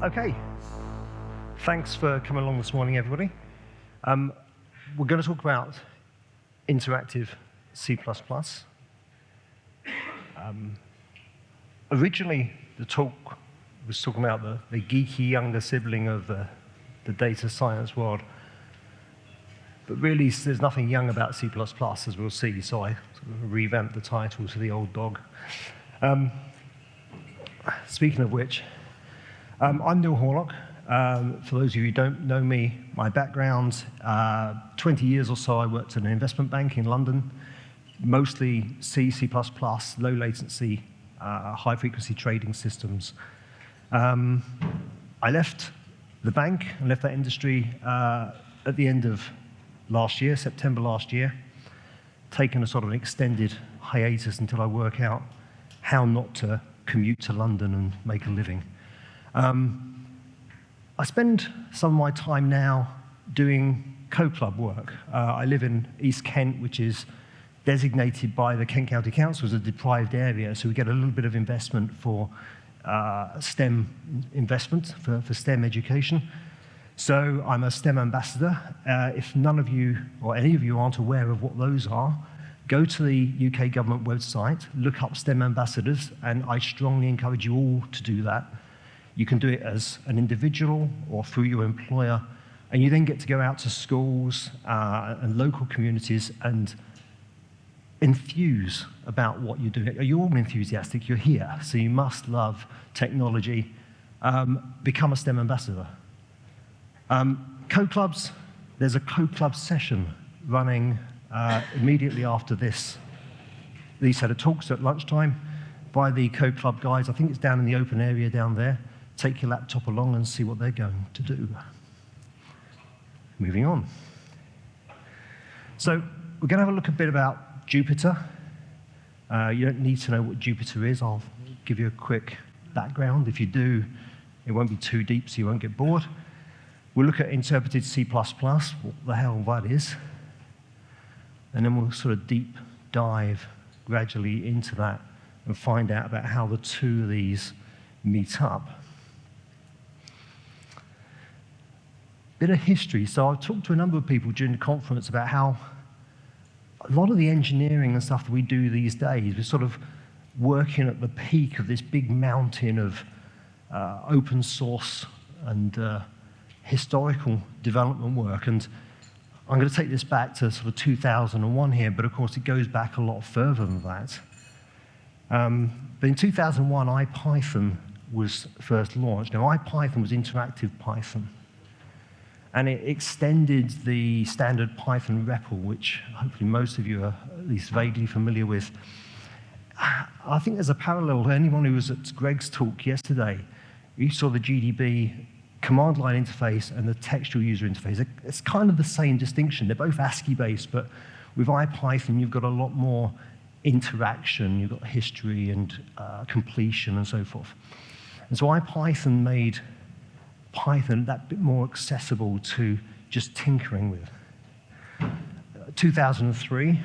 Okay, thanks for coming along this morning, everybody. We're going to talk about interactive C++. Originally, the talk was talking about the geeky younger sibling of the data science world. But really, there's nothing young about C++, as we'll see, so I sort of revamped the title to the old dog. Speaking of which, I'm Neil Horlock. For those of you who don't know me, my background, 20 years or so I worked at an investment bank in London, mostly C, C++, low latency, high frequency trading systems. I left the bank and left that industry at the end of last year, September last year, taken a sort of an extended hiatus until I work out how not to commute to London and make a living. I spend some of my time now doing co-club work. I live in East Kent, which is designated by the Kent County Council as a deprived area, so we get a little bit of investment for STEM investment, for STEM education. So I'm a STEM ambassador. If none of you, or any of you aren't aware of what those are, go to the UK government website, look up STEM ambassadors, and I strongly encourage you all to do that. You can do it as an individual or through your employer, and you then get to go out to schools and local communities and enthuse about what you're doing. You're all enthusiastic, you're here, so you must love technology. Become a STEM ambassador. Co-clubs, there's a co-club session running immediately after these set of talks at lunchtime by the co-club guys. I think it's down in the open area down there. Take your laptop along and see what they're going to do. Moving on. So we're going to have a look a bit about Jupyter. You don't need to know what Jupyter is. I'll give you a quick background. If you do, it won't be too deep, so you won't get bored. We'll look at interpreted C++, what the hell that is. And then we'll sort of deep dive gradually into that and find out about how the two of these meet up. Bit of history. So I've talked to a number of people during the conference about how a lot of the engineering and stuff that we do these days, we're sort of working at the peak of this big mountain of open source and historical development work. And I'm going to take this back to sort of 2001 here, but of course it goes back a lot further than that. But in 2001, IPython was first launched. Now, IPython was interactive Python. And it extended the standard Python REPL, which hopefully most of you are at least vaguely familiar with. I think there's a parallel to anyone who was at Greg's talk yesterday. You saw the GDB command line interface and the textual user interface. It's kind of the same distinction. They're both ASCII-based, but with IPython, you've got a lot more interaction. You've got history and completion and so forth. And so IPython made Python that bit more accessible to just tinkering with. 2003,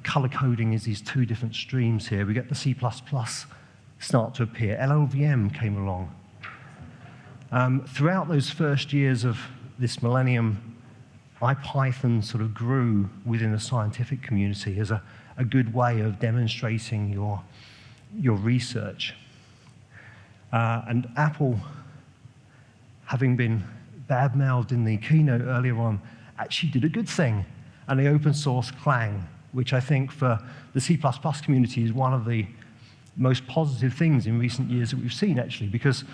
color coding is these two different streams here. We get the C++ start to appear. LLVM came along. Throughout those first years of this millennium, IPython sort of grew within the scientific community as a good way of demonstrating your research. And Apple, having been bad-mouthed in the keynote earlier on, actually did a good thing, and they open source Clang, which I think for the C++ community is one of the most positive things in recent years that we've seen, actually, because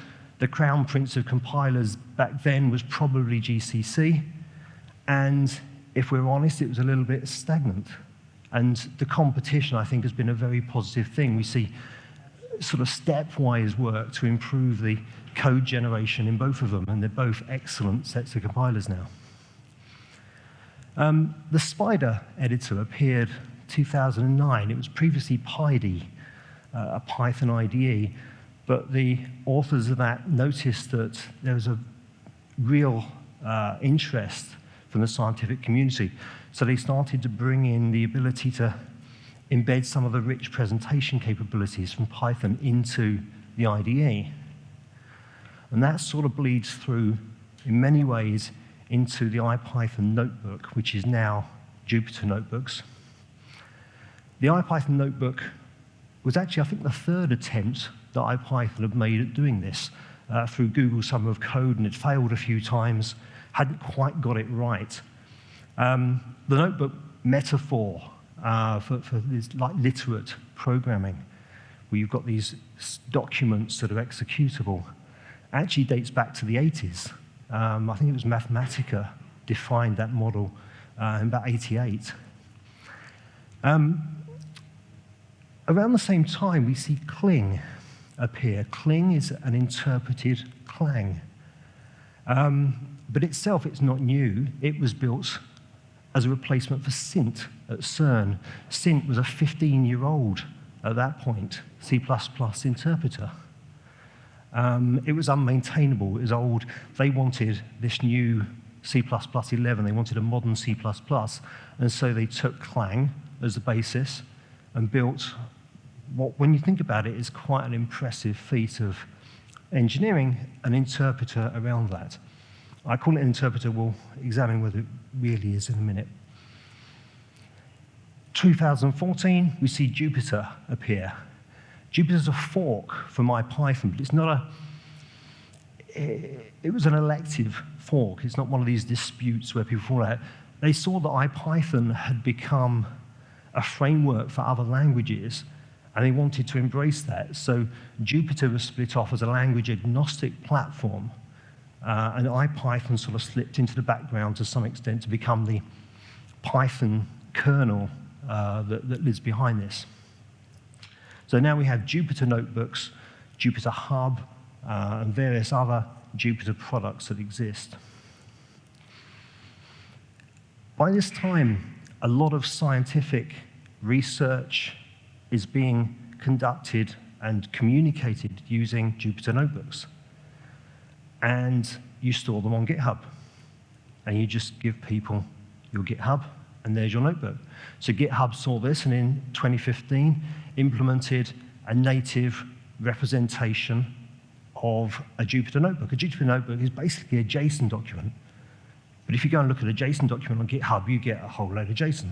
the crown prince of compilers back then was probably GCC, and if we're honest, it was a little bit stagnant. And the competition, I think, has been a very positive thing. We see sort of stepwise work to improve the code generation in both of them, and they're both excellent sets of compilers now. The Spider editor appeared 2009. It was previously PyD, a Python IDE, but the authors of that noticed that there was a real interest from the scientific community. So they started to bring in the ability to embed some of the rich presentation capabilities from Python into the IDE. And that sort of bleeds through, in many ways, into the IPython notebook, which is now Jupyter Notebooks. The IPython notebook was actually, I think, the third attempt that IPython had made at doing this through Google Summer of Code, and it failed a few times, hadn't quite got it right. The notebook metaphor for this like literate programming, where you've got these documents that are executable, actually dates back to the 80s. I think it was Mathematica defined that model in about 88. Around the same time, we see Cling appear. Cling is an interpreted Clang. But itself, it's not new. It was built as a replacement for Sint at CERN. Sint was a 15-year-old at that point C++ interpreter. It was unmaintainable, it was old. They wanted this new C++ 11, they wanted a modern C++, and so they took Clang as the basis and built what, when you think about it, is quite an impressive feat of engineering, an interpreter around that. I call it an interpreter, we'll examine whether it really is in a minute. 2014, we see Jupyter appear. Jupyter's a fork from IPython, but it's not it was an elective fork. It's not one of these disputes where people fall out. They saw that IPython had become a framework for other languages, and they wanted to embrace that. So Jupyter was split off as a language-agnostic platform, and IPython sort of slipped into the background to some extent to become the Python kernel that lives behind this. So now we have Jupyter Notebooks, Jupyter Hub, and various other Jupyter products that exist. By this time, a lot of scientific research is being conducted and communicated using Jupyter Notebooks. And you store them on GitHub. And you just give people your GitHub, and there's your notebook. So GitHub saw this, and in 2015, implemented a native representation of a Jupyter Notebook. A Jupyter Notebook is basically a JSON document. But if you go and look at a JSON document on GitHub, you get a whole load of JSON.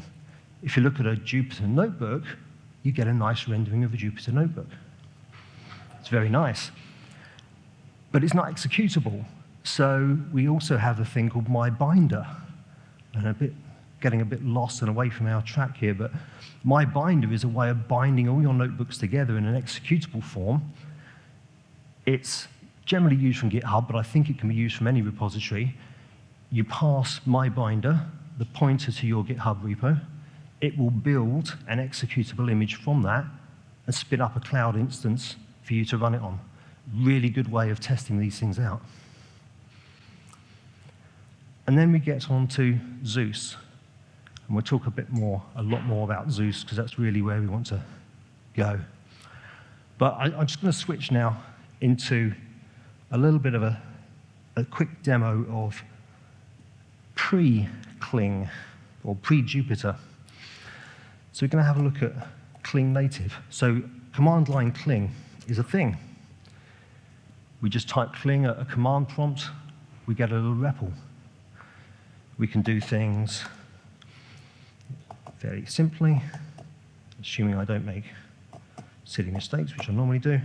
If you look at a Jupyter Notebook, you get a nice rendering of a Jupyter Notebook. It's very nice. But it's not executable. So we also have a thing called MyBinder. And getting a bit lost and away from our track here, but MyBinder is a way of binding all your notebooks together in an executable form. It's generally used from GitHub, but I think it can be used from any repository. You pass MyBinder, the pointer to your GitHub repo. It will build an executable image from that and spin up a cloud instance for you to run it on. Really good way of testing these things out. And then we get on to Zeus. And we'll talk a lot more about Zeus, because that's really where we want to go. But I'm just going to switch now into a little bit of a quick demo of pre-Cling, or pre-Jupyter. So we're going to have a look at Cling native. So command line Cling is a thing. We just type Cling at a command prompt, we get a little REPL. We can do things very simply, assuming I don't make silly mistakes, which I normally do.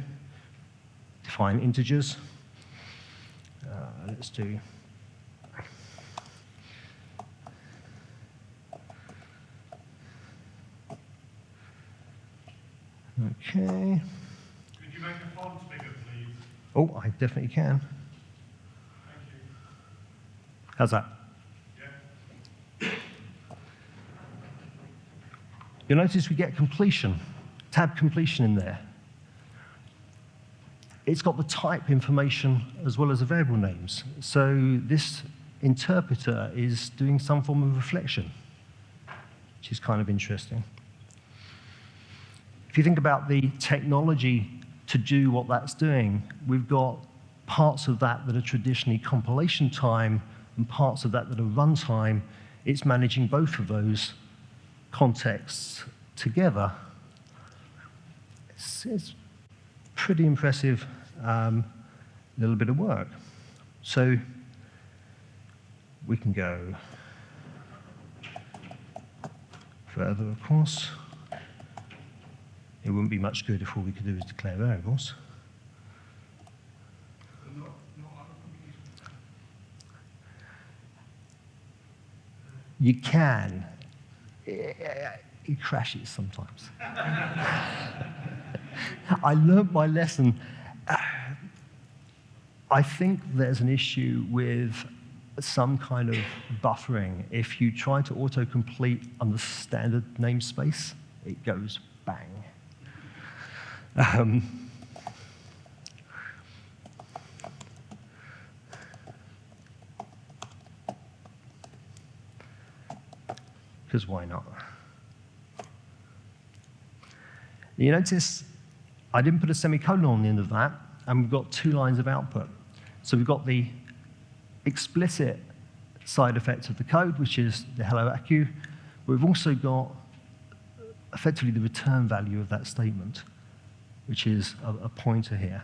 Define integers. Let's do okay. Could you make a font bigger, please? Oh, I definitely can. Thank you. How's that? Yeah. You'll notice we get completion, tab completion in there. It's got the type information as well as the variable names. So this interpreter is doing some form of reflection, which is kind of interesting. If you think about the technology to do what that's doing, we've got parts of that that are traditionally compilation time and parts of that that are runtime. It's managing both of those contexts together. It's pretty impressive. little bit of work. So we can go further, of course. It wouldn't be much good if all we could do is declare variables. You can. It crashes sometimes. I learned my lesson. I think there's an issue with some kind of buffering. If you try to autocomplete on the standard namespace, it goes bang. Because why not? You notice I didn't put a semicolon on the end of that, and we've got 2 lines of output. So we've got the explicit side effect of the code, which is the hello Accu. We've also got effectively the return value of that statement, which is a pointer here.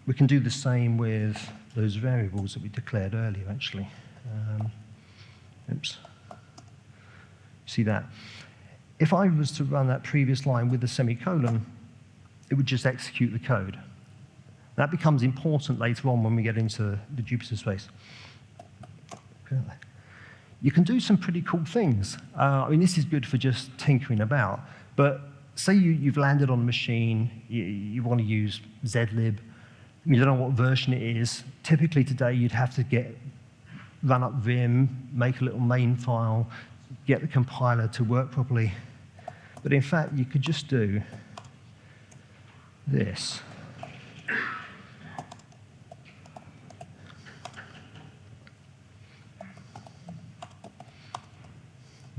We can do the same with those variables that we declared earlier, actually. Oops. See that? If I was to run that previous line with a semicolon, it would just execute the code. That becomes important later on when we get into the Jupyter space. You can do some pretty cool things. I mean, this is good for just tinkering about, but say you've landed on a machine, you want to use zlib, you don't know what version it is. Typically today, you'd have to run up Vim, make a little main file, get the compiler to work properly. But in fact, you could just do this.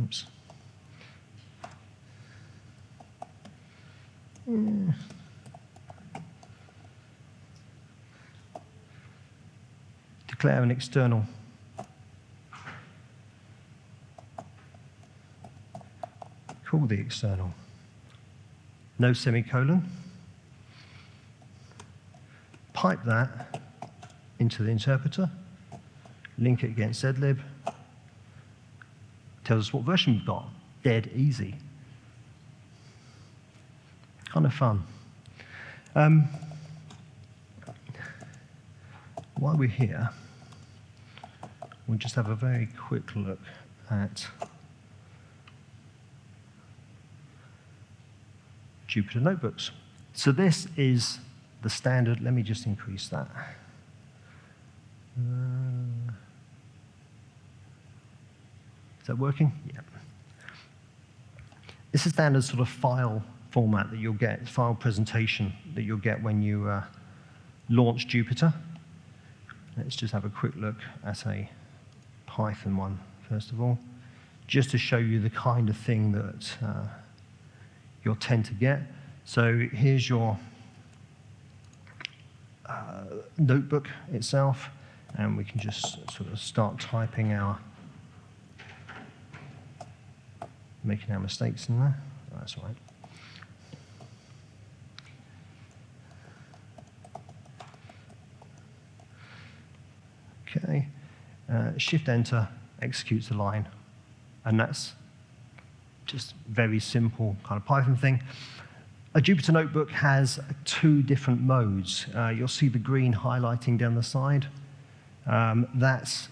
Oops. Declare an external. Call the external. No semicolon. Pipe that into the interpreter. Link it against zlib. Tells us what version we've got. Dead easy. Kind of fun. While we're here, we'll just have a very quick look at Jupyter Notebooks. So this is the standard. Let me just increase that. Is that working? Yeah. It's a standard sort of file format that you'll get, file presentation that you'll get when you launch Jupyter. Let's just have a quick look at a Python one, first of all, just to show you the kind of thing that you'll tend to get. So here's your notebook itself, and we can just sort of start typing making our mistakes in there. That's all right. Okay, Shift-Enter executes the line, and that's just very simple kind of Python thing. A Jupyter Notebook has 2 different modes. You'll see the green highlighting down the side. That's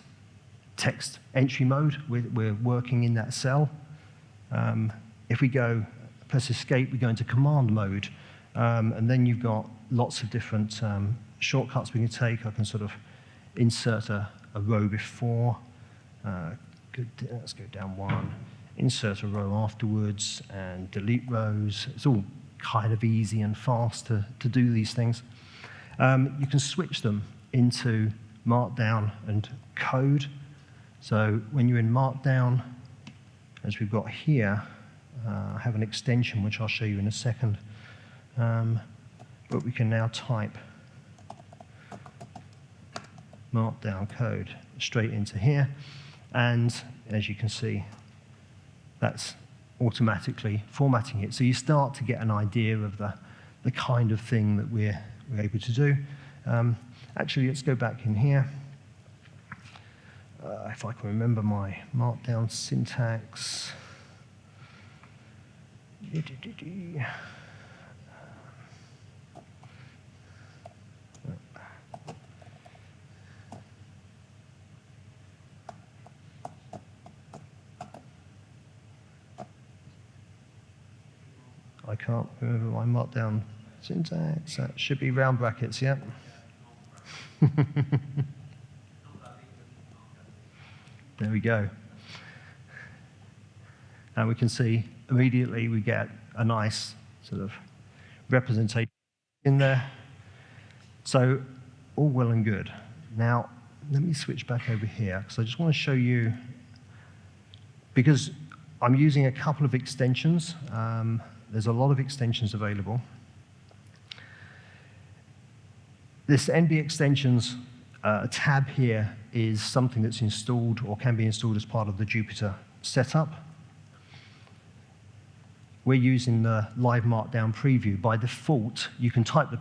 text entry mode. We're working in that cell. If we press escape, we go into command mode. And then you've got lots of different shortcuts we can take. I can sort of insert a row before. Let's go down 1. Insert a row afterwards and delete rows. It's all kind of easy and fast to do these things. You can switch them into Markdown and code. So when you're in Markdown, as we've got here, I have an extension which I'll show you in a second. But we can now type Markdown code straight into here. And as you can see, that's automatically formatting it. So you start to get an idea of the kind of thing that we're able to do. Actually, let's go back in here. If I can remember my markdown syntax. I can't remember my markdown syntax. That should be round brackets, yeah? There we go. And we can see immediately we get a nice sort of representation in there. So all well and good. Now, let me switch back over here, because I just want to show you, because I'm using a couple of extensions. There's a lot of extensions available. This NB extensions tab here is something that's installed or can be installed as part of the Jupyter setup. We're using the live markdown preview. By default, you can type the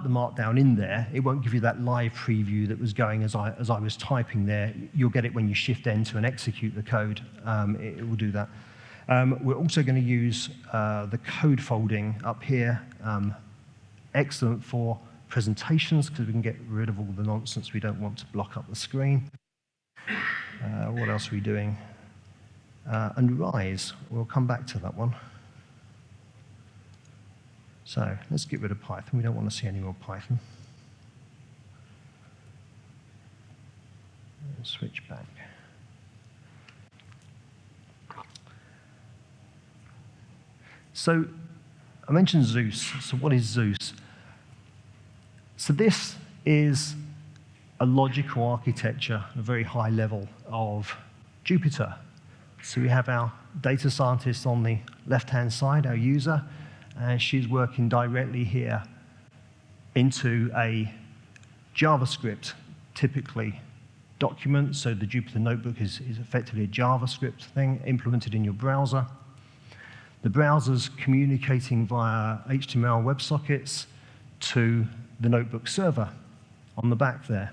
markdown in there. It won't give you that live preview that was going as I was typing there. You'll get it when you shift enter and execute the code. It will do that. We're also going to use the code folding up here. Excellent for presentations, because we can get rid of all the nonsense. We don't want to block up the screen. What else are we doing? And rise. We'll come back to that one. So let's get rid of Python. We don't want to see any more Python. Let's switch back. So I mentioned Zeus. So what is Zeus? So this is a logical architecture, a very high level of Jupyter. So we have our data scientist on the left-hand side, our user, and she's working directly here into a JavaScript, typically document. So the Jupyter Notebook is effectively a JavaScript thing implemented in your browser. The browser's communicating via HTML WebSockets to the notebook server on the back there.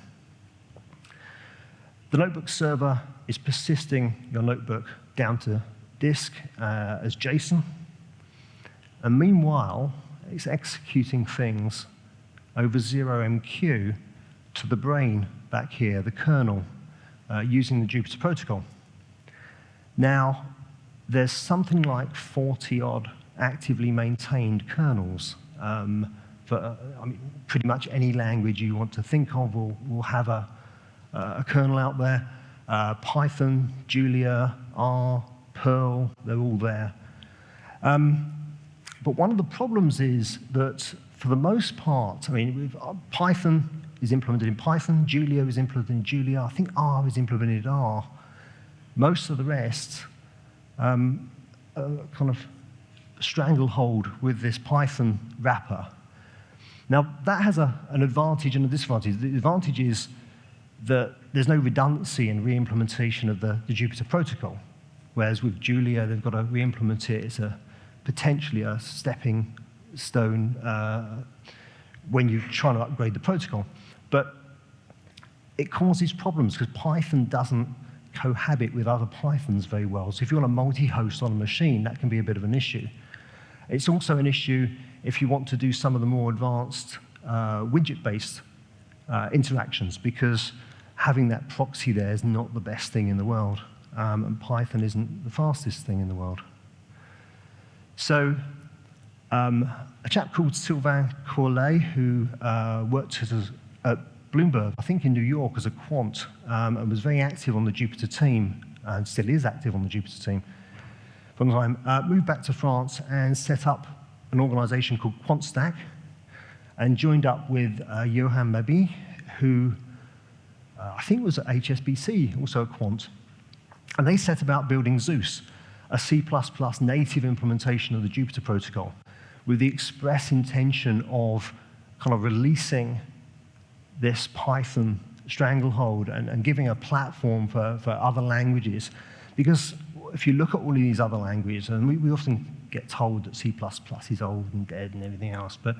The notebook server is persisting your notebook down to disk as JSON. And meanwhile, it's executing things over 0MQ to the brain back here, the kernel, using the Jupyter protocol. Now, there's something like 40-odd actively maintained kernels. I mean, pretty much any language you want to think of will have a kernel out there. Python, Julia, R, Perl, they're all there. But one of the problems is that, for the most part, I mean, Python is implemented in Python, Julia is implemented in Julia, I think R is implemented in R. Most of the rest kind of stranglehold with this Python wrapper. Now, that has an advantage and a disadvantage. The advantage is that there's no redundancy in re-implementation of the Jupyter protocol, whereas with Julia, they've got to re-implement it. It's potentially a stepping stone when you're trying to upgrade the protocol. But it causes problems because Python doesn't cohabit with other Pythons very well. So if you want a multi-host on a machine, that can be a bit of an issue. It's also an issue if you want to do some of the more advanced widget-based interactions, because having that proxy there is not the best thing in the world, and Python isn't the fastest thing in the world. So a chap called Sylvain Corlet, who worked at Bloomberg, I think in New York, as a quant, and was very active on the Jupyter team, and still is active on the Jupyter team for a long time, moved back to France and set up an organization called Quant Stack, and joined up with Johan Maby, who I think was at HSBC, also a quant. And they set about building Zeus, a C++ native implementation of the Jupyter protocol, with the express intention of kind of releasing this Python stranglehold and giving a platform for other languages. Because if you look at all of these other languages, and we often get told that C++ is old and dead and everything else, but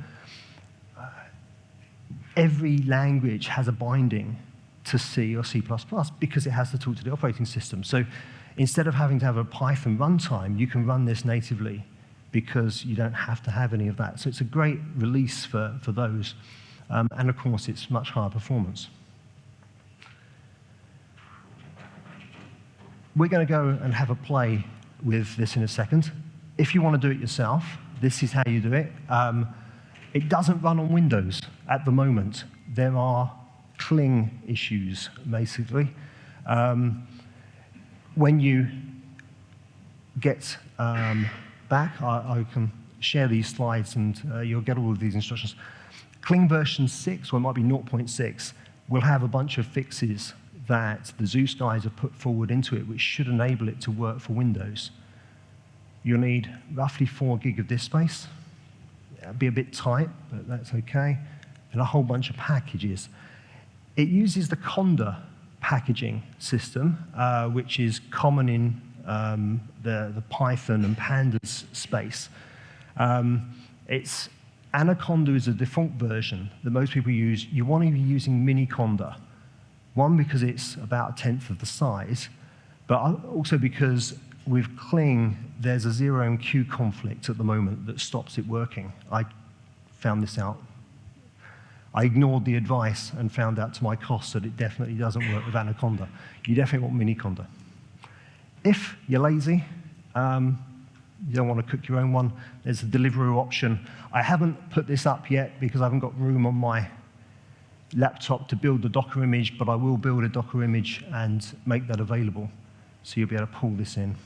every language has a binding to C or C++ because it has to talk to the operating system. So instead of having to have a Python runtime, you can run this natively because you don't have to have any of that. So it's a great release for those. And of course, it's much higher performance. We're going to go and have a play with this in a second. If you want to do it yourself, this is how you do it. It doesn't run on Windows at the moment. There are cling issues, basically. When you get back, I can share these slides and you'll get all of these instructions. Cling version 6, or it might be 0.6, will have a bunch of fixes that the Zeus guys have put forward into it, which should enable it to work for Windows. You'll need roughly 4 gig of disk space. It'll be a bit tight, but that's okay. And a whole bunch of packages. It uses the Conda packaging system, which is common in the Python and pandas space. Anaconda is a default version that most people use. You want to be using mini Conda. One, because it's about 1/10 of the size, but also because with Cling, there's a 0MQ conflict at the moment that stops it working. I found this out. I ignored the advice and found out to my cost that it definitely doesn't work with Anaconda. You definitely want mini Conda. If you're lazy, you don't want to cook your own one, there's a Deliveroo option. I haven't put this up yet because I haven't got room on my laptop to build the Docker image, but I will build a Docker image and make that available. So you'll be able to pull this in.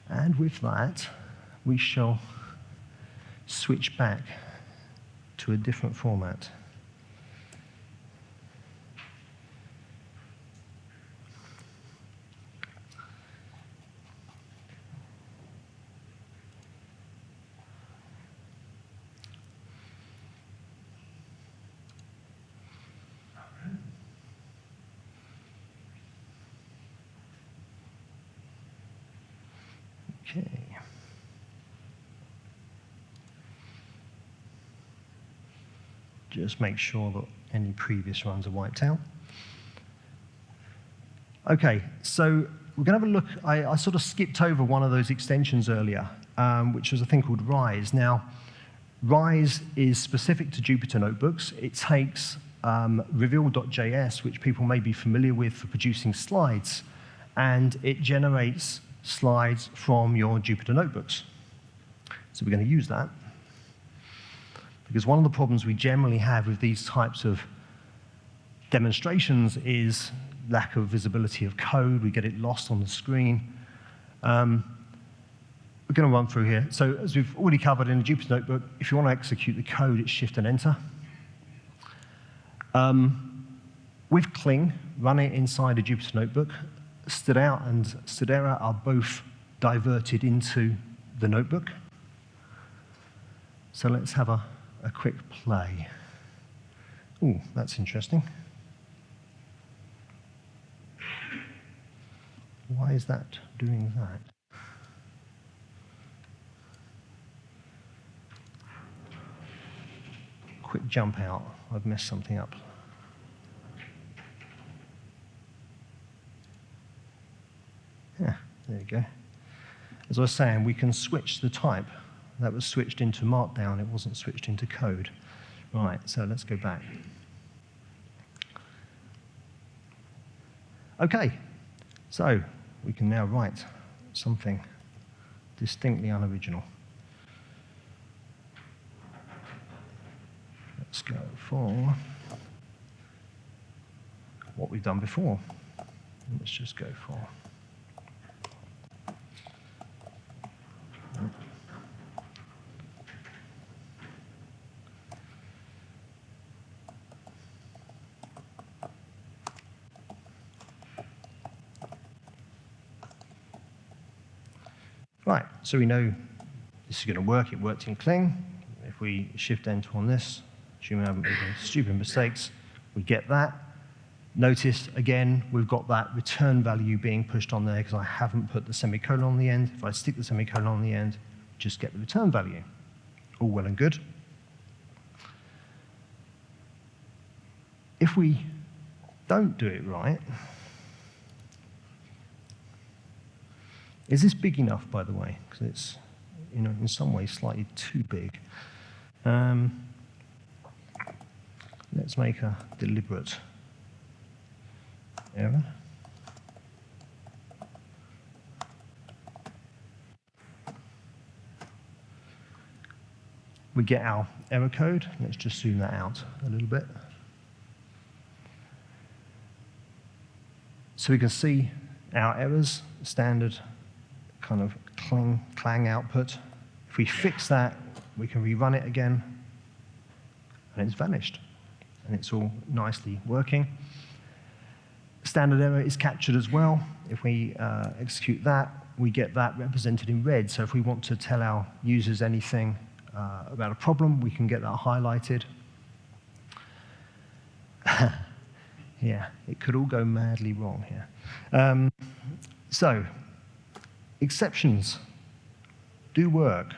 And with that, we shall switch back to a different format. Okay. Just make sure that any previous runs are wiped out. Okay, so we're going to have a look. I sort of skipped over one of those extensions earlier, which was a thing called Rise. Now, Rise is specific to Jupyter notebooks. It takes reveal.js, which people may be familiar with for producing slides, and it generates slides from your Jupyter notebooks. So we're going to use that. Because one of the problems we generally have with these types of demonstrations is lack of visibility of code. We get it lost on the screen. We're going to run through here. So as we've already covered in a Jupyter notebook, if you want to execute the code, it's Shift and Enter. With Cling, run it inside a Jupyter notebook. Stdout and Stdera are both diverted into the notebook. So let's have a quick play. Oh, that's interesting. Why is that doing that? Quick jump out. I've messed something up. Yeah, there you go. As I was saying, we can switch the type. That was switched into Markdown. It wasn't switched into code. Right, so let's go back. OK, so we can now write something distinctly unoriginal. Let's go for what we've done before. Let's just go for right, so we know this is going to work. It worked in Cling. If we Shift Enter on this, assume we haven't made any stupid mistakes, we get that. Notice, again, we've got that return value being pushed on there because I haven't put the semicolon on the end. If I stick the semicolon on the end, just get the return value. All well and good. if we don't do it right, is this big enough, by the way? Because it's, you know, in some ways slightly too big. Let's make a deliberate error. We get our error code. Let's just zoom that out a little bit. So we can see our errors, standard kind of clang output. If we fix that, we can rerun it again, and it's vanished. And it's all nicely working. Standard error is captured as well. If we execute that, we get that represented in red. So if we want to tell our users anything about a problem, we can get that highlighted. Yeah, it could all go madly wrong here. So, exceptions do work.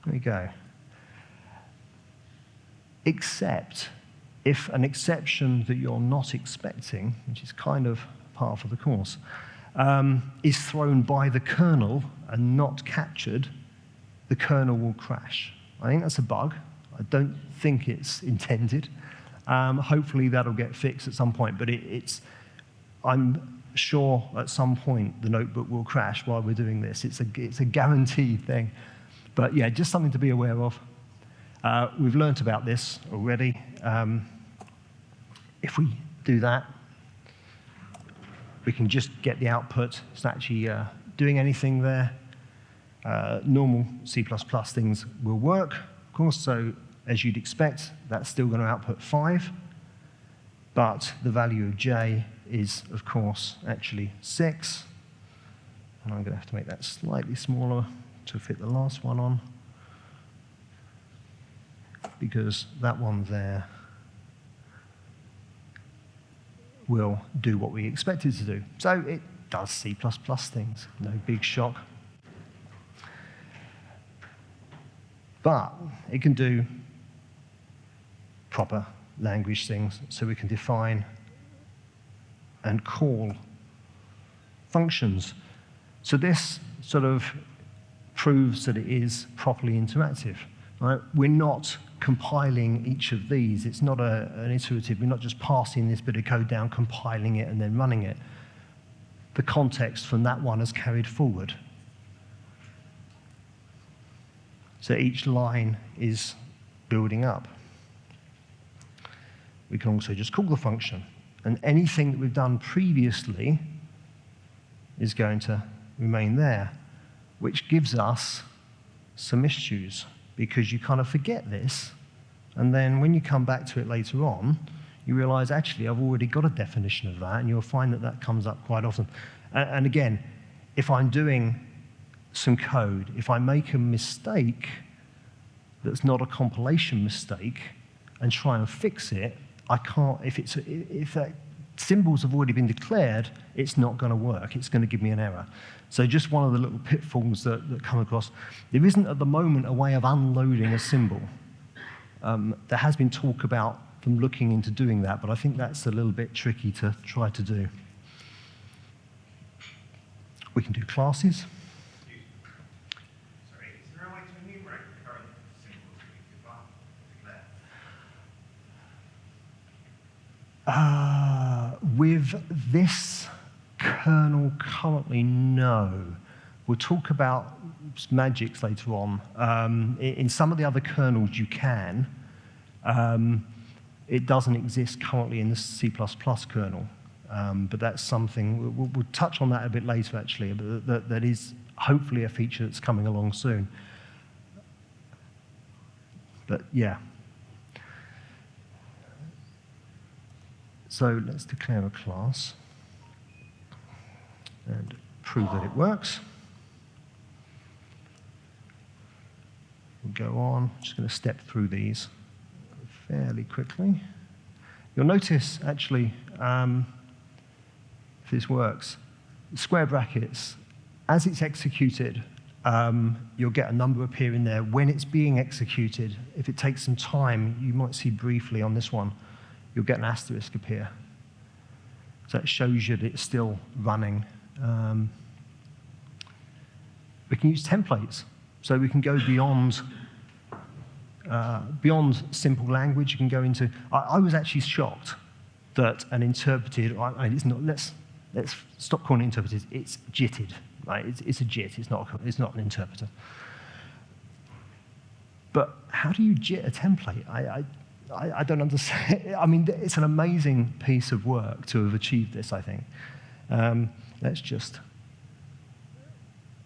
There we go. Except if an exception that you're not expecting, which is kind of part of the course, is thrown by the kernel and not captured, the kernel will crash. I think that's a bug. I don't think it's intended. Hopefully that'll get fixed at some point, but I'm sure at some point the notebook will crash while we're doing this. It's a guaranteed thing. But yeah, just something to be aware of. We've learnt about this already. If we do that, we can just get the output. It's not actually doing anything there. Normal C++ things will work, of course, so as you'd expect, that's still going to output 5. But the value of j is, of course, actually 6. And I'm going to have to make that slightly smaller to fit the last one on, because that one there will do what we expect it to do. So it does C++ things, no big shock. But it can do proper language things, so we can define and call functions. So this sort of proves that it is properly interactive. Right? We're not compiling each of these. It's not an iterative. We're not just passing this bit of code down, compiling it, and then running it. The context from that one is carried forward. So each line is building up. We can also just call the function. And anything that we've done previously is going to remain there, which gives us some issues, because you kind of forget this, and then when you come back to it later on, you realize, actually, I've already got a definition of that, and you'll find that that comes up quite often. And again, if I'm doing some code, if I make a mistake that's not a compilation mistake and try and fix it, I can't, if that symbols have already been declared, it's not going to work. It's going to give me an error. So just one of the little pitfalls that come across. There isn't at the moment a way of unloading a symbol. There has been talk about them looking into doing that, but I think that's a little bit tricky to try to do. We can do classes. Sorry, is there a way to enumerate the current symbols that you declare? With this kernel currently, no. We'll talk about magics later on. In some of the other kernels, you can. It doesn't exist currently in the C++ kernel, but that's something, we'll touch on that a bit later, actually, but that is hopefully a feature that's coming along soon. But yeah. So let's declare a class and prove that it works. We'll go on. I'm just going to step through these fairly quickly. You'll notice, actually, if this works, square brackets, as it's executed, you'll get a number appear in there. When it's being executed, if it takes some time, you might see briefly on this one, you'll get an asterisk appear. So it shows you that it's still running. We can use templates. So we can go beyond simple language. You can go into, I was actually shocked that an interpreted, it's not, let's stop calling it interpreted, it's JITted, right? It's a JIT, it's not an interpreter. But how do you JIT a template? I don't understand. I mean, it's an amazing piece of work to have achieved this, I think.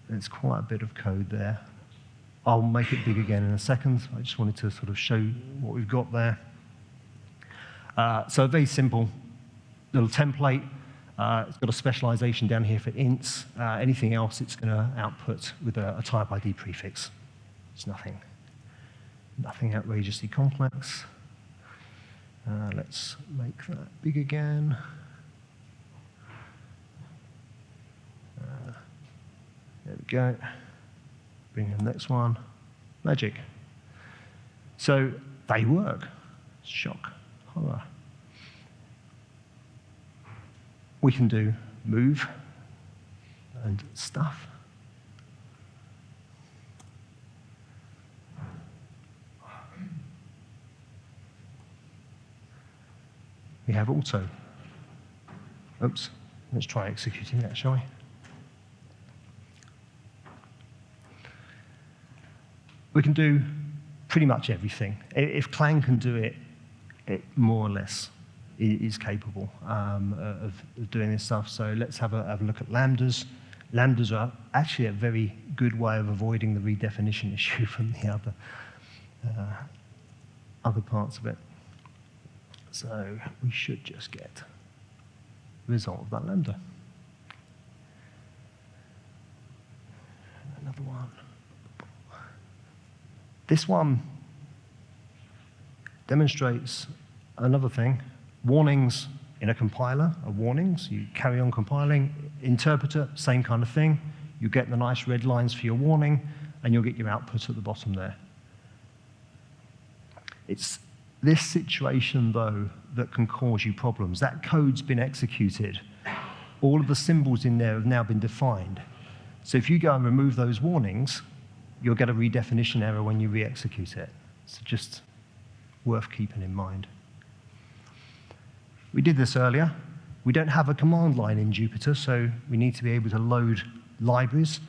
There's quite a bit of code there. I'll make it big again in a second. I just wanted to sort of show what we've got there. So a very simple little template. It's got a specialization down here for ints. Anything else, it's going to output with a type ID prefix. It's nothing outrageously complex. Let's make that big again. There we go. Bring in the next one. Magic. So they work. Shock. Horror. We can do move and stuff. We have auto. Oops. Let's try executing that, shall we? We can do pretty much everything. If Clang can do it, it more or less is capable of doing this stuff. So let's have a look at Lambdas. Lambdas are actually a very good way of avoiding the redefinition issue from the other parts of it. So we should just get the result of that lambda. Another one. This one demonstrates another thing. Warnings in a compiler are warnings. You carry on compiling. Interpreter, same kind of thing. You get the nice red lines for your warning, and you'll get your output at the bottom there. It's this situation, though, that can cause you problems. That code's been executed. All of the symbols in there have now been defined. So if you go and remove those warnings, you'll get a redefinition error when you re-execute it. So just worth keeping in mind. We did this earlier. We don't have a command line in Jupyter, so we need to be able to load libraries.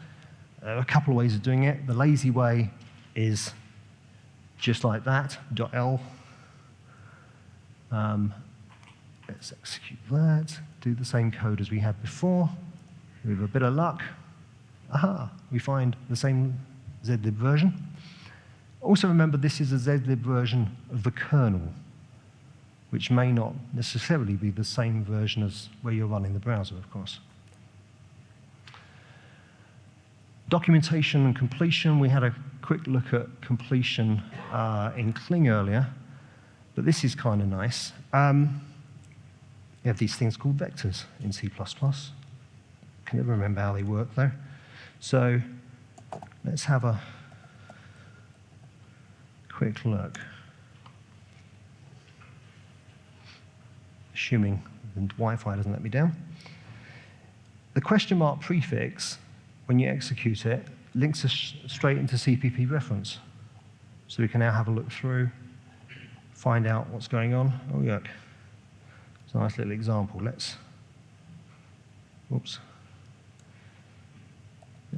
There are a couple of ways of doing it. The lazy way is just like that, .l. Let's execute that. Do the same code as we had before. With a bit of luck, aha, we find the same zlib version. Also remember, this is a zlib version of the kernel, which may not necessarily be the same version as where you're running the browser, of course. Documentation and completion. We had a quick look at completion in Cling earlier, but this is kind of nice. We have these things called vectors in C++. Can never remember how they work, though. So let's have a quick look. Assuming the Wi-Fi doesn't let me down. The question mark prefix, when you execute it, links us straight into CPP reference. So we can now have a look through, find out what's going on. Oh, look. It's a nice little example. Let's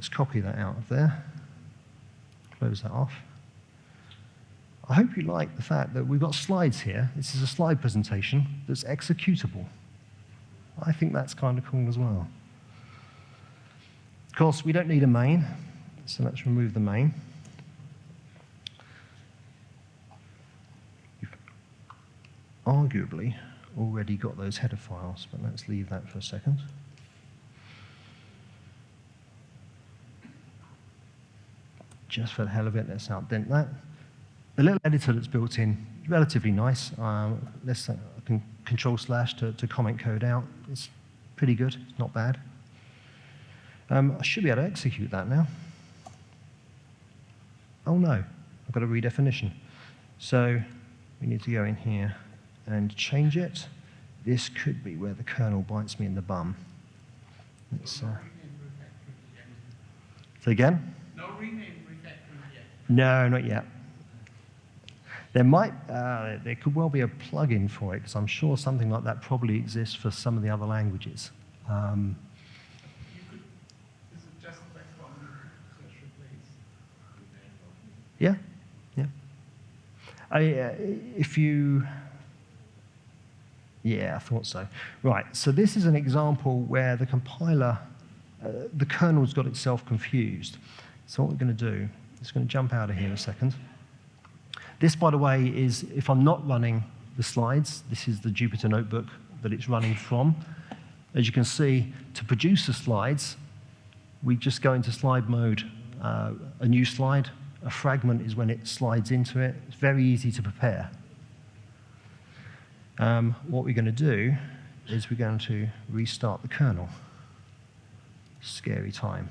copy that out of there, close that off. I hope you like the fact that we've got slides here. This is a slide presentation that's executable. I think that's kind of cool as well. Of course, we don't need a main, so let's remove the main. You've arguably already got those header files, but let's leave that for a second. Just for the hell of it, let's outdent that. The little editor that's built in, relatively nice. I can Control/ to comment code out. It's pretty good, it's not bad. I should be able to execute that now. oh no, I've got a redefinition. So we need to go in here and change it. This could be where the kernel bites me in the bum. Let's, say again? No rename refactoring yet. No, not yet. There might, there could well be a plugin for it, because I'm sure something like that probably exists for some of the other languages. Is it just like from search replace? Yeah, yeah. If you, yeah, I thought so. Right, so this is an example where the compiler, the kernel's got itself confused. So what we're going to do is going to jump out of here a second. This, by the way, is if I'm not running the slides, this is the Jupyter notebook that it's running from. As you can see, to produce the slides, we just go into slide mode, a new slide. A fragment is when it slides into it. It's very easy to prepare. What we're going to do is we're going to restart the kernel. Scary time.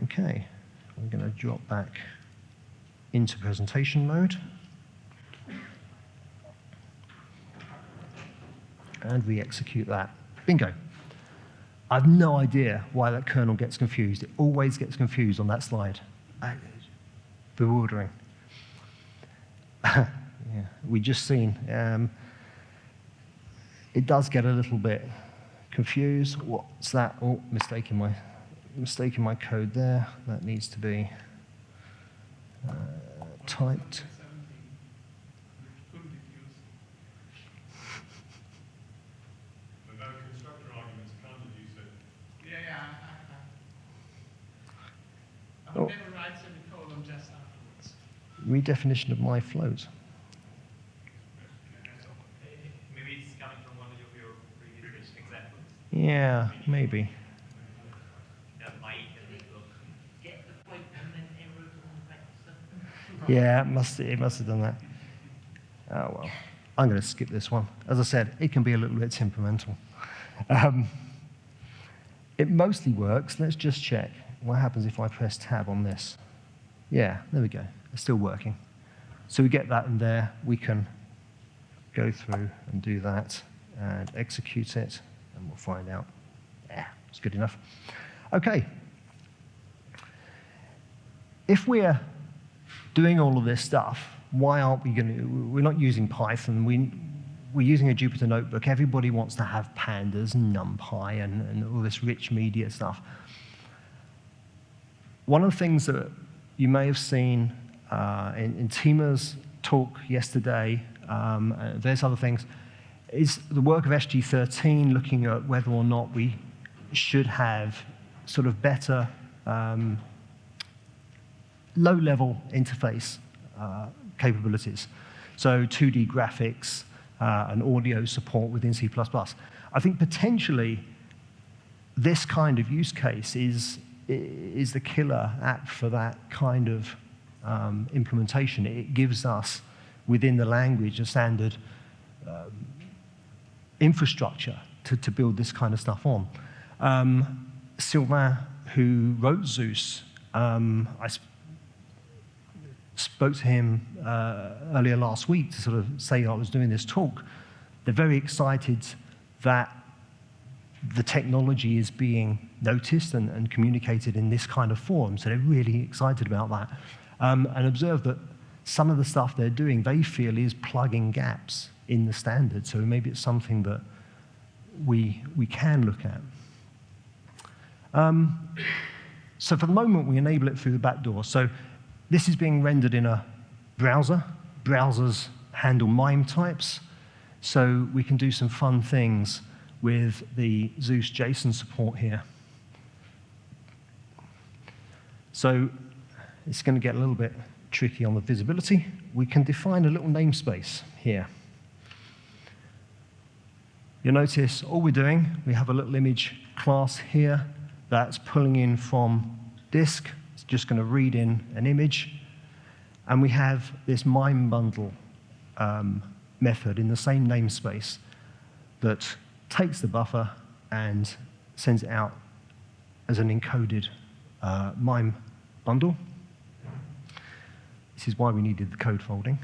Okay, we're going to drop back into presentation mode. And re-execute that. Bingo. I have no idea why that kernel gets confused. It always gets confused on that slide. Bewildering. Yeah, we just seen. It does get a little bit confused. What's that? Oh, mistake in my code there. That needs to be typed. Oh. Never write semicolon just afterwards. Redefinition of my float. Maybe it's coming from one of your previous examples. Yeah, maybe. Get the point and then error on Yeah, it must have done that. Oh well, I'm going to skip this one. As I said, it can be a little bit temperamental. It mostly works. Let's just check. What happens if I press tab on this? Yeah, there we go. It's still working. So we get that in there. We can go through and do that and execute it, and we'll find out. Yeah, it's good enough. Okay. If we're doing all of this stuff, why aren't we going to? We're not using Python. We're using a Jupyter notebook. Everybody wants to have pandas and Numpy and all this rich media stuff. One of the things that you may have seen in Tima's talk yesterday, there's other things, is the work of SG13 looking at whether or not we should have sort of better low-level interface capabilities. So 2D graphics and audio support within C++. I think potentially this kind of use case is the killer app for that kind of implementation. It gives us, within the language, a standard infrastructure to build this kind of stuff on. Sylvain, who wrote Zeus, I spoke to him earlier last week to sort of say I was doing this talk. They're very excited that the technology is being noticed and communicated in this kind of form, so they're really excited about that. And observe that some of the stuff they're doing, they feel is plugging gaps in the standard, so maybe it's something that we can look at. So for the moment, we enable it through the back door. So this is being rendered in a browser. Browsers handle MIME types, so we can do some fun things with the Zeus JSON support here. So it's going to get a little bit tricky on the visibility. We can define a little namespace here. You'll notice all we're doing, we have a little image class here that's pulling in from disk. It's just going to read in an image. And we have this MIME bundle method in the same namespace that takes the buffer and sends it out as an encoded MIME bundle. This is why we needed the code folding.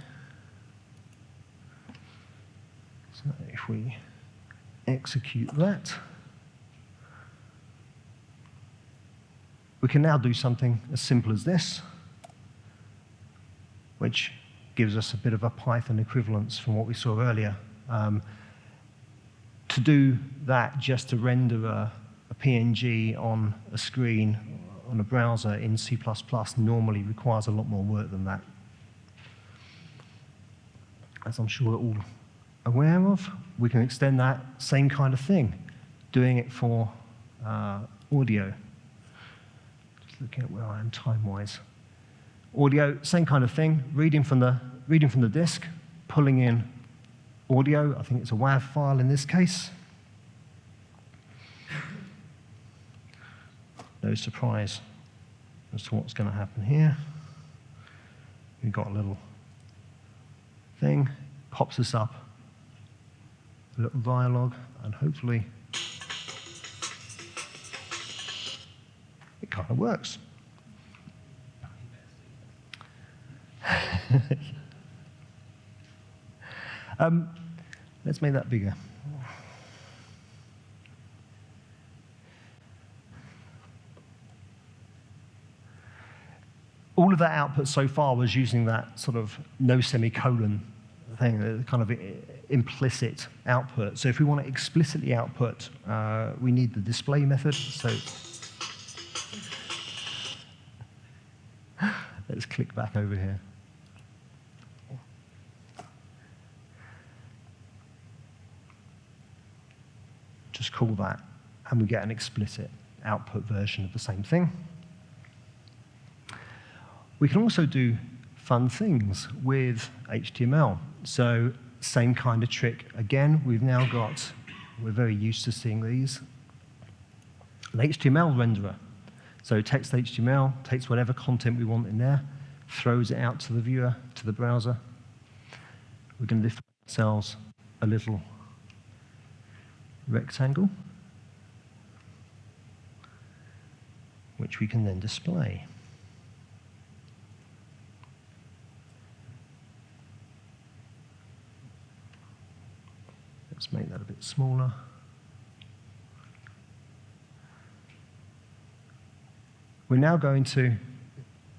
So if we execute that, we can now do something as simple as this, which gives us a bit of a Python equivalence from what we saw earlier. To do that, just to render a PNG on a screen on a browser in C++ normally requires a lot more work than that. As I'm sure we're all aware of, we can extend that same kind of thing, doing it for audio. Just looking at where I am time-wise. Audio, same kind of thing, reading from the disk, pulling in audio. I think it's a WAV file in this case. No surprise as to what's going to happen here. We've got a little thing, pops us up a little dialogue, and hopefully it kind of works. Let's make that bigger. All of that output so far was using that sort of no semicolon thing, the kind of implicit output. So if we want to explicitly output, we need the display method. So let's click back over here. Just call that, and we get an explicit output version of the same thing. We can also do fun things with HTML. So same kind of trick. Again, we've now got, we're very used to seeing these, an HTML renderer. So text HTML takes whatever content we want in there, throws it out to the viewer, to the browser. We're going to define ourselves a little rectangle, which we can then display. Let's make that a bit smaller. We're now going to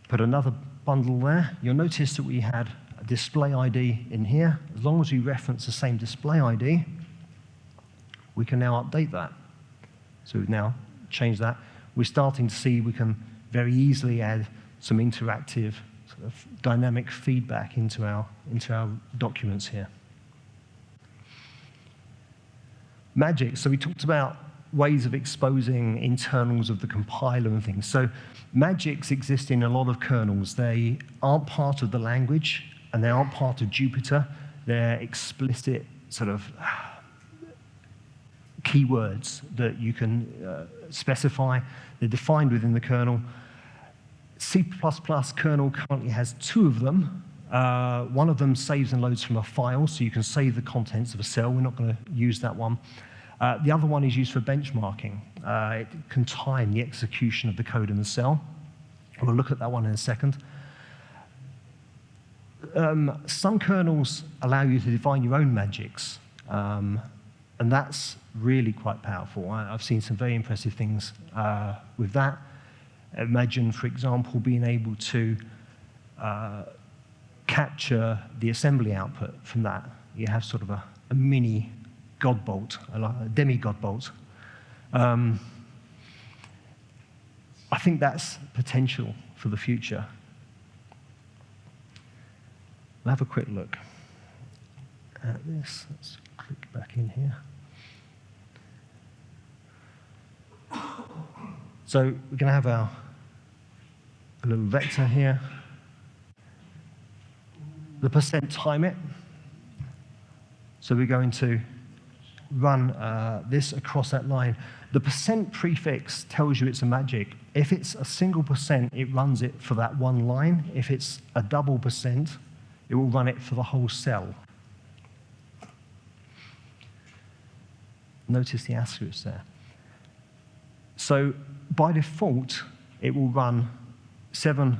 put another bundle there. You'll notice that we had a display ID in here. As long as we reference the same display ID, we can now update that. So we've now changed that. We're starting to see we can very easily add some interactive sort of dynamic feedback into our documents here. Magic, so we talked about ways of exposing internals of the compiler and things. So magics exist in a lot of kernels. They aren't part of the language, and they aren't part of Jupyter. They're explicit sort of keywords that you can specify. They're defined within the kernel. C++ kernel currently has 2 of them. One of them saves and loads from a file, so you can save the contents of a cell. We're not going to use that one. The other one is used for benchmarking. It can time the execution of the code in the cell. We'll look at that one in a second. Some kernels allow you to define your own magics, and that's really quite powerful. I've seen some very impressive things with that. Imagine, for example, being able to capture the assembly output from that. You have sort of a mini God bolt, a demigod bolt. I think that's potential for the future. We'll have a quick look at this. Let's click back in here. So we're going to have a little vector here. The % time it. So we're going to run this across that line. The % prefix tells you it's a magic. If it's a single %, it runs it for that one line. If it's a double %, it will run it for the whole cell. Notice the asterisk there. So by default, it will run 7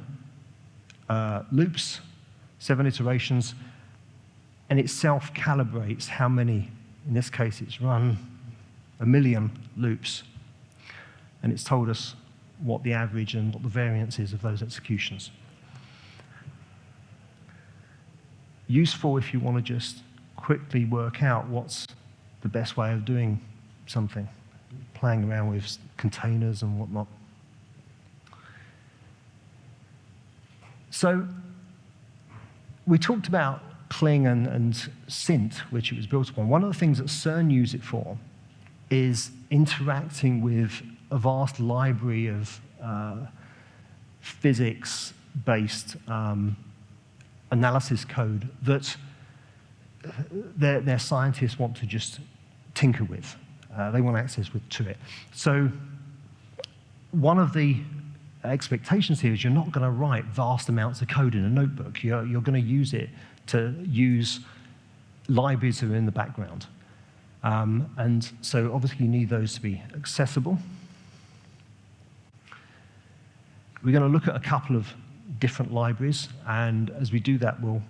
loops, 7 iterations, and it self-calibrates how many. In this case, it's run 1 million loops, and it's told us what the average and what the variance is of those executions. Useful if you want to just quickly work out what's the best way of doing something, playing around with containers and whatnot. So we talked about Cling and Sint, which it was built upon. One of the things that CERN use it for is interacting with a vast library of physics-based analysis code that their scientists want to just tinker with. They want access to it. So one of the expectations here is you're not going to write vast amounts of code in a notebook. You're going to use it to use libraries that are in the background. And so obviously you need those to be accessible. We're going to look at a couple of different libraries, and as we do that, we'll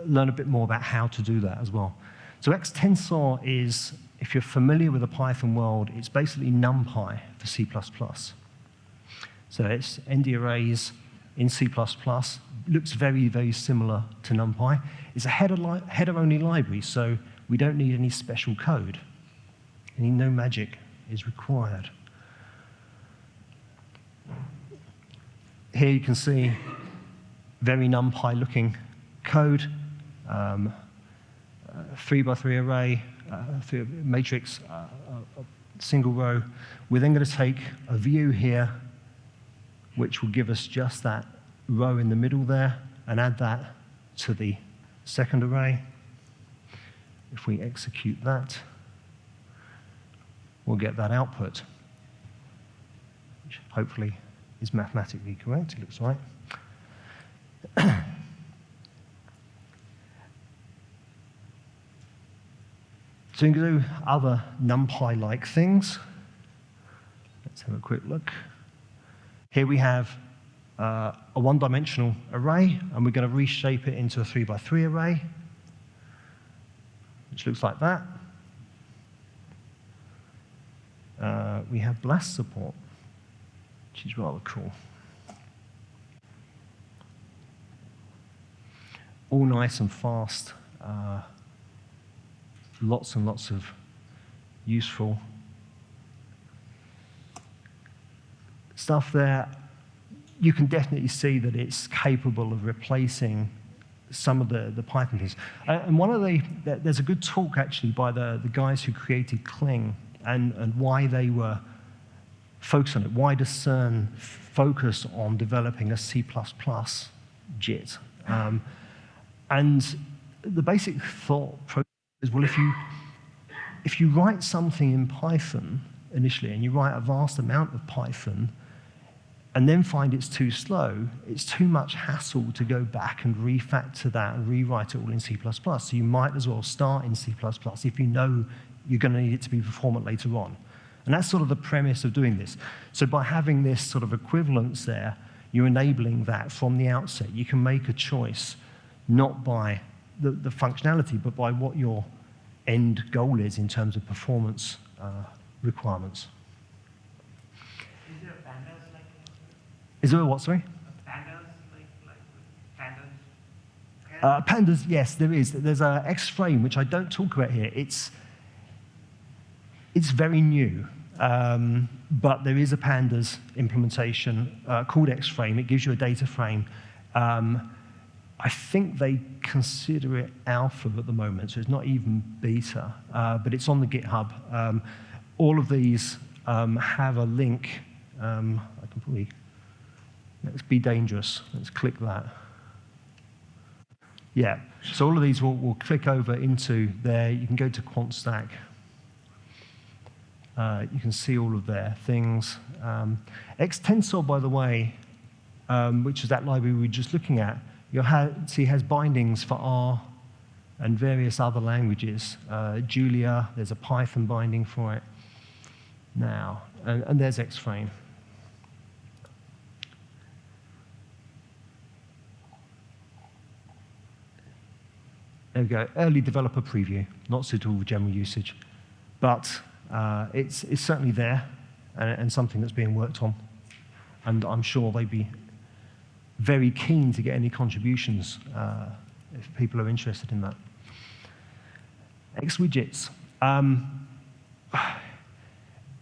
learn a bit more about how to do that as well. So Xtensor is, if you're familiar with the Python world, it's basically Numpy for C++. So it's ND arrays in C++, looks very, very similar to Numpy. It's a header-only library, so we don't need any special code. No magic is required. Here you can see very NumPy-looking code, 3x3 array, matrix, single row. We're then going to take a view here, which will give us just that row in the middle there, and add that to the second array. If we execute that, we'll get that output, which hopefully is mathematically correct. It looks right. So you can do other NumPy-like things. Let's have a quick look. Here we have a one-dimensional array, and we're going to reshape it into a 3x3 array, which looks like that. We have BLAST support, which is rather cool. All nice and fast. Lots and lots of useful stuff there. You can definitely see that it's capable of replacing some of the Python things. And there's a good talk actually by the guys who created Cling and why they were focused on it. Why does CERN focus on developing a C++ JIT? And the basic thought process is, well, if you write something in Python initially, and you write a vast amount of Python, and then find it's too slow, it's too much hassle to go back and refactor that and rewrite it all in C++. So you might as well start in C++ if you know you're going to need it to be performant later on. And that's sort of the premise of doing this. So by having this sort of equivalence there, you're enabling that from the outset. You can make a choice, not by the functionality, but by what your end goal is in terms of performance requirements. Is there a pandas like? Is there a what, sorry? Pandas like pandas? Pandas, yes, there is. There's a X-frame, which I don't talk about here. It's very new, but there is a pandas implementation called X-frame. It gives you a data frame. I think they consider it alpha at the moment, so it's not even beta, but it's on the GitHub. All of these have a link. I can probably, let's be dangerous. Let's click that. Yeah, so all of these will click over into there. You can go to Quant Stack. You can see all of their things. Xtensor, by the way, which is that library we were just looking at, see has bindings for R and various other languages. Julia, there's a Python binding for it now, and there's X-frame. There we go, early developer preview, not suitable for general usage. But it's certainly there and something that's being worked on. And I'm sure they'd be very keen to get any contributions if people are interested in that. Widgets.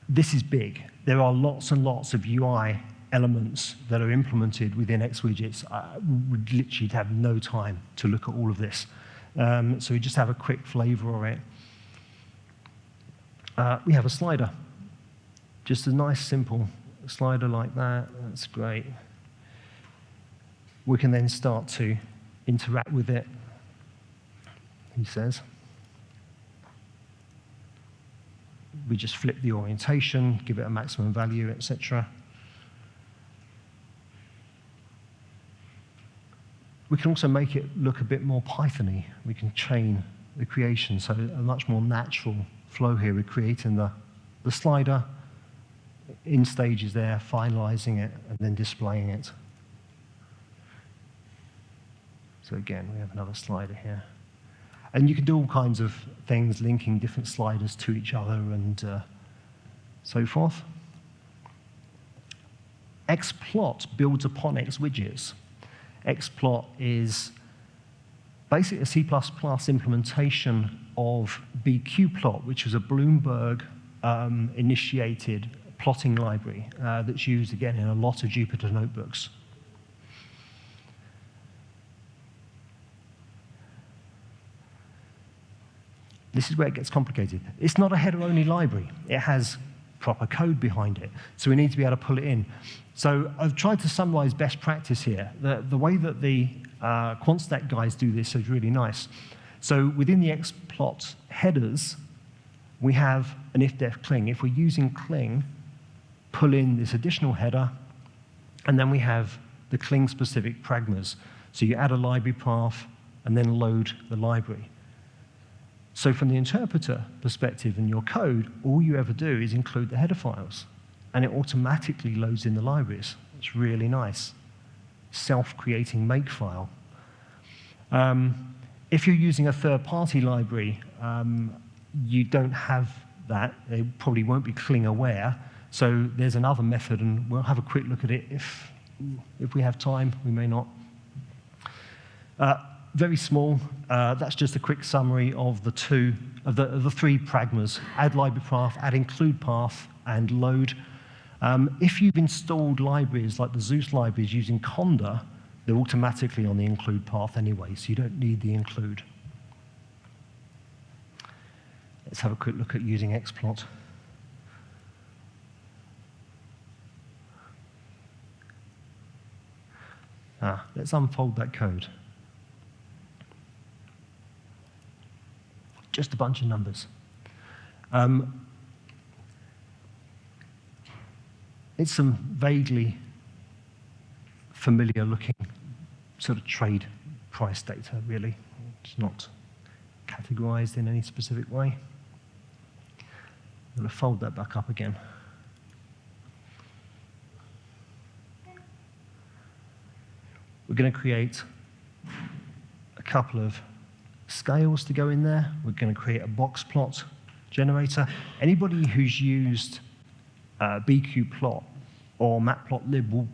This is big. There are lots and lots of UI elements that are implemented within Widgets. We literally have no time to look at all of this. So we just have a quick flavor of it. We have a slider. Just a nice, simple slider like that. That's great. We can then start to interact with it, he says. We just flip the orientation, give it a maximum value, etc. We can also make it look a bit more Python-y. We can chain the creation, so a much more natural flow here. We're creating the slider in stages there, finalizing it, and then displaying it. So again, we have another slider here. And you can do all kinds of things, linking different sliders to each other and so forth. XPlot builds upon Widgets. XPlot is basically a C++ implementation of BQplot, which was a Bloomberg initiated plotting library that's used, again, in a lot of Jupyter notebooks. This is where it gets complicated. It's not a header-only library. It has proper code behind it, so we need to be able to pull it in. So I've tried to summarize best practice here. The way that the Quant Stack guys do this is really nice. So within the XPlot headers, we have an if-def cling. If we're using cling, pull in this additional header, and then we have the cling-specific pragmas. So you add a library path, and then load the library. So from the interpreter perspective in your code, all you ever do is include the header files, and it automatically loads in the libraries. It's really nice. Self-creating makefile. If you're using a third-party library, you don't have that. It probably won't be cling aware. So there's another method, and we'll have a quick look at it if we have time. We may not. Very small. That's just a quick summary of the three pragmas: add library path, add include path, and load. If you've installed libraries like the Zeus libraries using Conda, they're automatically on the include path anyway, so you don't need the include. Let's have a quick look at using XPlot. Let's unfold that code. Just a bunch of numbers. It's some vaguely familiar looking sort of trade price data, really. It's not categorized in any specific way. I'm going to fold that back up again. We're going to create a couple of scales to go in there. We're going to create a Boxplot generator. Anybody who's used BQplot or Matplotlib will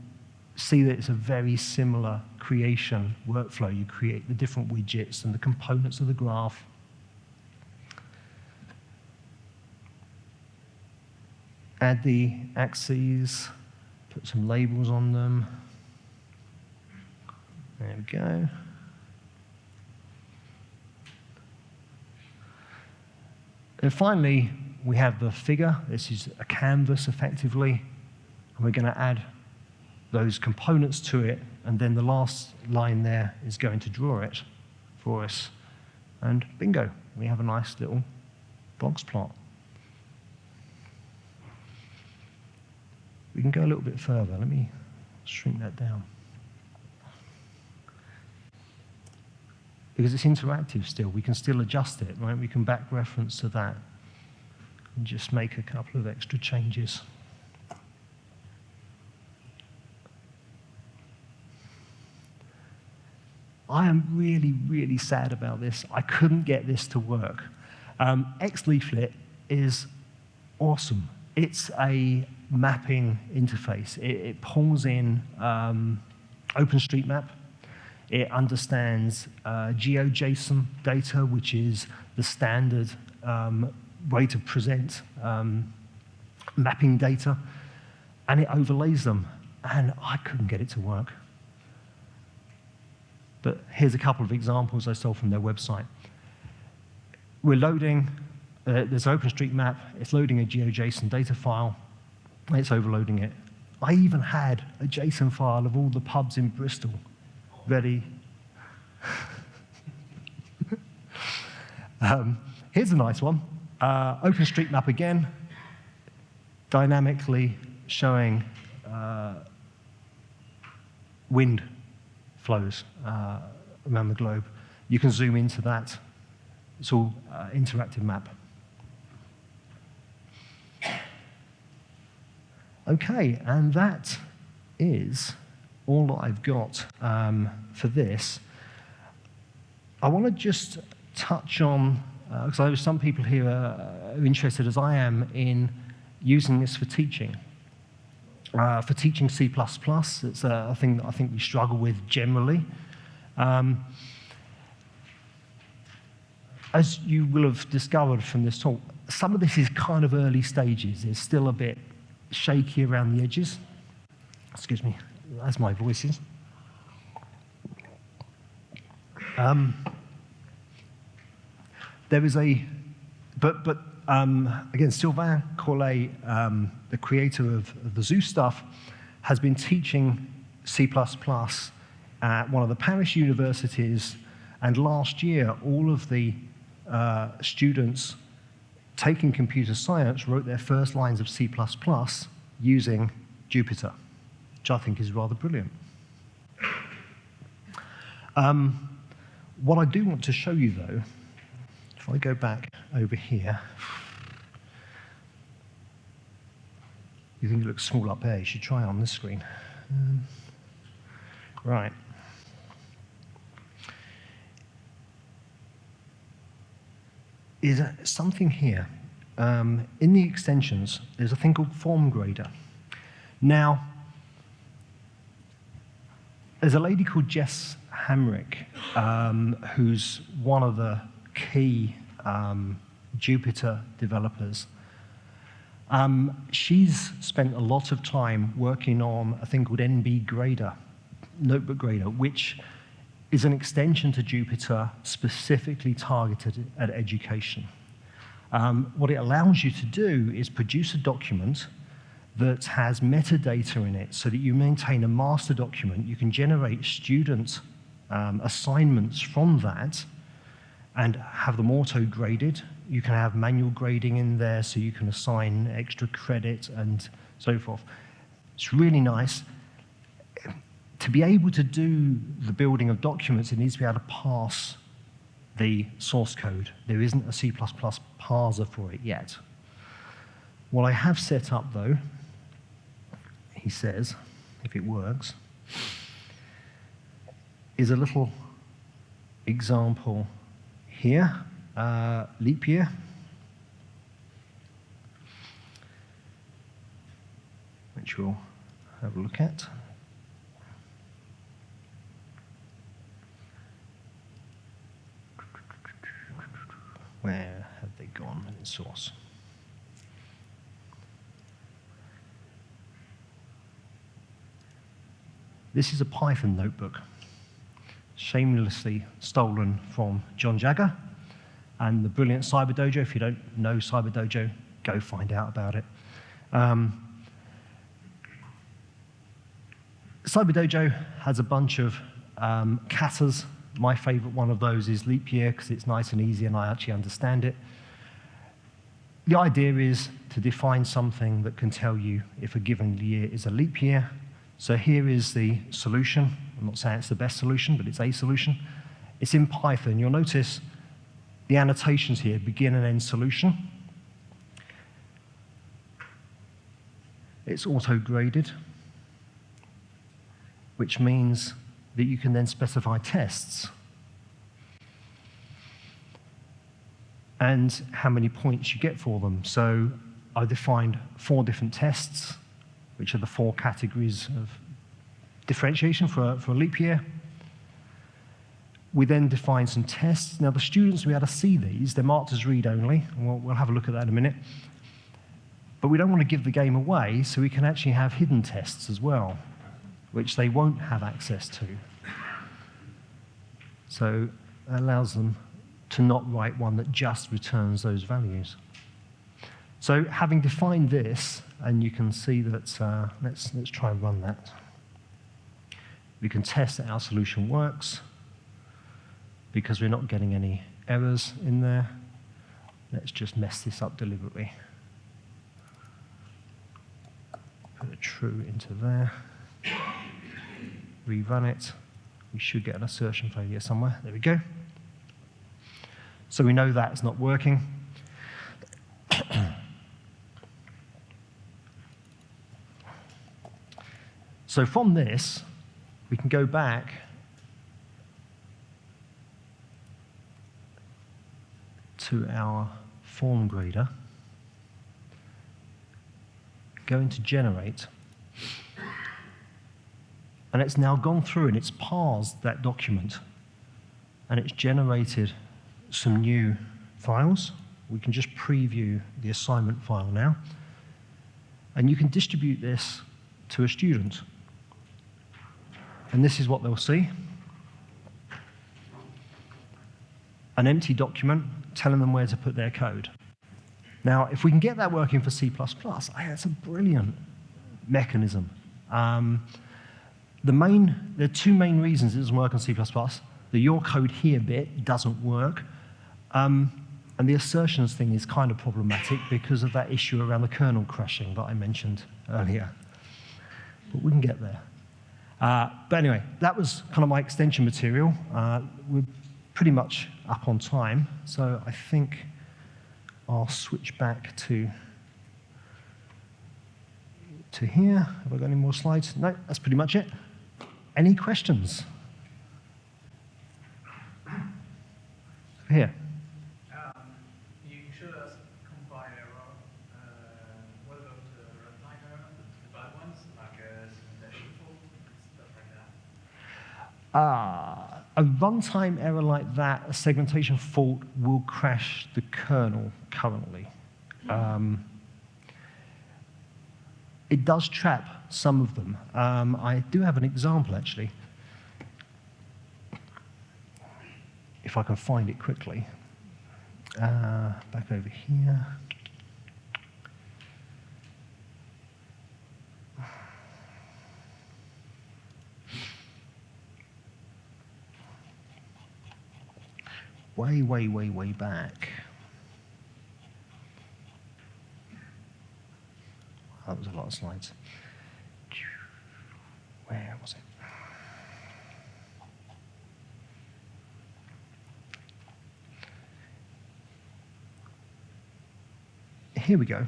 see that it's a very similar creation workflow. You create the different widgets and the components of the graph. Add the axes, put some labels on them. There we go. And finally, we have the figure. This is a canvas, effectively. And we're going to add those components to it. And then the last line there is going to draw it for us. And bingo, we have a nice little box plot. We can go a little bit further. Let me shrink that down. Because it's interactive still, we can still adjust it, right? We can back reference to that and just make a couple of extra changes. I am really, really sad about this. I couldn't get this to work. Leaflet is awesome. It's a mapping interface. It pulls in OpenStreetMap. It understands Geo JSON data, which is the standard way to present mapping data, and it overlays them. And I couldn't get it to work. But here's a couple of examples I saw from their website. We're loading, there's OpenStreetMap, it's loading a Geo JSON data file, it's overloading it. I even had a JSON file of all the pubs in Bristol ready. Here's a nice one. OpenStreetMap again, dynamically showing wind flows around the globe. You can zoom into that. It's all interactive map. Okay, and that is all that I've got for this. I want to just touch on, because I know some people here are interested, as I am, in using this for teaching. For teaching C++, it's a thing that I think we struggle with generally. As you will have discovered from this talk, some of this is kind of early stages. It's still a bit shaky around the edges. Excuse me, as my voice is. There is a, again, Sylvain Collet, the creator of the Zeus stuff, has been teaching C++ at one of the Paris universities, and last year, all of the students taking computer science wrote their first lines of C++ using Jupyter, which I think is rather brilliant. What I do want to show you, though, if I go back over here, you think it looks small up there, you should try it on this screen. Right. Is something here. In the extensions, there's a thing called Form Grader. Now, there's a lady called Jess Hamrick, who's one of the key Jupyter developers. She's spent a lot of time working on a thing called NB Grader, Notebook Grader, which is an extension to Jupyter specifically targeted at education. What it allows you to do is produce a document that has metadata in it so that you maintain a master document. You can generate student assignments from that and have them auto-graded. You can have manual grading in there so you can assign extra credit and so forth. It's really nice. To be able to do the building of documents, it needs to be able to parse the source code. There isn't a C++ parser for it yet. What I have set up, though, he says, if it works, is a little example here, leap year. Which we'll have a look at. Where have they gone in source? This is a Python notebook, shamelessly stolen from John Jagger and the brilliant CyberDojo. If you don't know CyberDojo, go find out about it. CyberDojo has a bunch of katas. My favorite one of those is leap year because it's nice and easy and I actually understand it. The idea is to define something that can tell you if a given year is a leap year. So here is the solution. I'm not saying it's the best solution, but it's a solution. It's in Python. You'll notice the annotations here, begin and end solution. It's auto-graded, which means that you can then specify tests and how many points you get for them. So I defined 4 different tests, which are the 4 categories of differentiation for a leap year. We then defined some tests. Now, the students will be able to see these. They're marked as read-only, and we'll have a look at that in a minute. But we don't want to give the game away, so we can actually have hidden tests as well, which they won't have access to. So that allows them to not write one that just returns those values. So having defined this, and you can see that, let's try and run that. We can test that our solution works because we're not getting any errors in there. Let's just mess this up deliberately. Put a true into there. Rerun it. We should get an assertion failure somewhere. There we go. So we know that's not working. So from this, we can go back to our form grader, go into generate, and it's now gone through and it's parsed that document, and it's generated some new files. We can just preview the assignment file now, and you can distribute this to a student. And this is what they'll see. An empty document telling them where to put their code. Now, if we can get that working for C++, that's a brilliant mechanism. There are 2 main reasons it doesn't work on C++. The your code here bit doesn't work. And the assertions thing is kind of problematic because of that issue around the kernel crashing that I mentioned earlier. But we can get there. But anyway, that was kind of my extension material. We're pretty much up on time, so I think I'll switch back to here. Have I got any more slides? No, that's pretty much it. Any questions? Here. You showed us compile error. What about runtime error? The bad ones, like symmetrical, stuff like that? A runtime error like that, a segmentation fault, will crash the kernel currently. It does trap some of them. I do have an example, actually. If I can find it quickly. Back over here. Way back. That was a lot of slides. Where was it? Here we go.